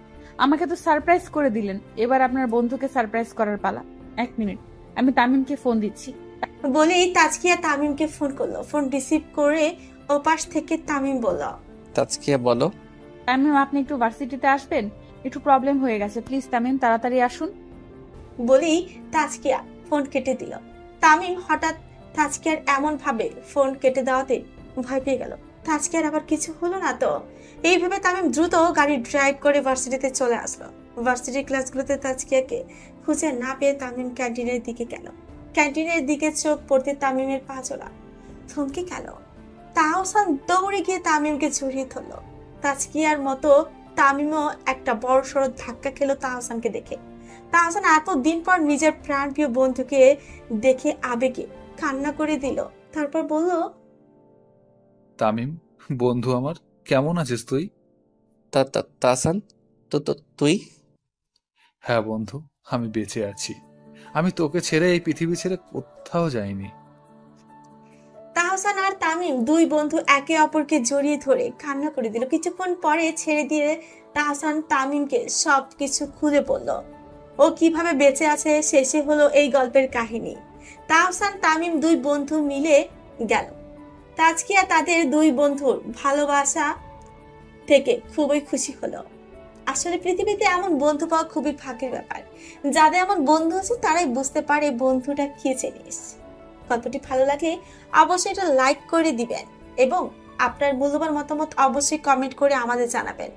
Speaker 5: আমাকে তো সারপ্রাইজ করে দিলেন, এবার আপনার বন্ধুকে সারপ্রাইজ করার পালা। 1 মিনিট, আমি তামিমকে ফোন দিচ্ছি।
Speaker 2: বলেই তাজকিয়া তামিমকে ফোন করলো। ফোন রিসিভ করে ওপাশ থেকে তামিম বলল,
Speaker 1: তাজকিয়া বলো।
Speaker 5: তামিম আপনি একটু ভার্সিটিতে আসবেন, একটু প্রবলেম হয়ে গেছে, প্লিজ তামিম তাড়াতাড়ি আসুন।
Speaker 2: বলেই তাজকিয়া ফোন কেটে দিল। তামিম হঠাৎ তাজকিয়ার এমন ভাবে ফোন কেটে দেওয়াতে ভয় পেয়ে গেল, তাজকিয়ার আবার কিছু হলো না তো। এইভাবে তামিম দ্রুত গাড়ি ড্রাইভ করে ভার্সিটিতে চলে আসলো। ভার্সিটির ক্লাসগুলোতে তাজকিয়াকে খুঁজে না পেয়ে তামিম ক্যান্টিনের দিকে গেল। ক্যান্টিনের দিকে চোখ পড়তে তামিমের পা চলা থমকে গেল। তাহসান দৌড়ে গিয়ে তামিমকে জড়িয়ে ধরল। তাজকিয়ার মতো তামিমও একটা বড় সড় ধাক্কা খেলো তাহসানকে দেখে। তাহসান এতদিন পর নিজের প্রাণপ্রিয় বন্ধুকে দেখে আবেগে কান্না করে দিল। তারপর বলল,
Speaker 12: তামিম বন্ধু আমার, কেমন আছিস তুই?
Speaker 1: তাহসান তুই?
Speaker 12: হ্যাঁ বন্ধু, আমি বেঁচে আছি। আমি তোকে ছেড়ে এই পৃথিবী ছেড়ে কোথাও যাইনি।
Speaker 2: তাহসান আর তামিম দুই বন্ধু একে অপরকে জড়িয়ে ধরে কান্না করে দিল। কিছুক্ষণ পরে ছেড়ে দিয়ে তাহসান তামিমকে সবকিছু খুলে বলল। ও কিভাবে বেঁচে আছে শেষে হলো এই গল্পের কাহিনী। তাহসান তামিম দুই বন্ধু মিলে গেল। তাজকিয়া তাদের দুই বন্ধুর ভালোবাসা থেকে খুবই খুশি হলো। আসলে পৃথিবীতে এমন বন্ধু পাওয়া খুবই ভাগ্যের ব্যাপার। যাদের এমন বন্ধু আছে তারাই বুঝতে পারে বন্ধুটা কি জিনিস। গল্পটি ভালো লাগলে অবশ্যই এটা লাইক করে দিবেন এবং আপনার মূল্যবান মতামত অবশ্যই কমেন্ট করে আমাদের জানাবেন।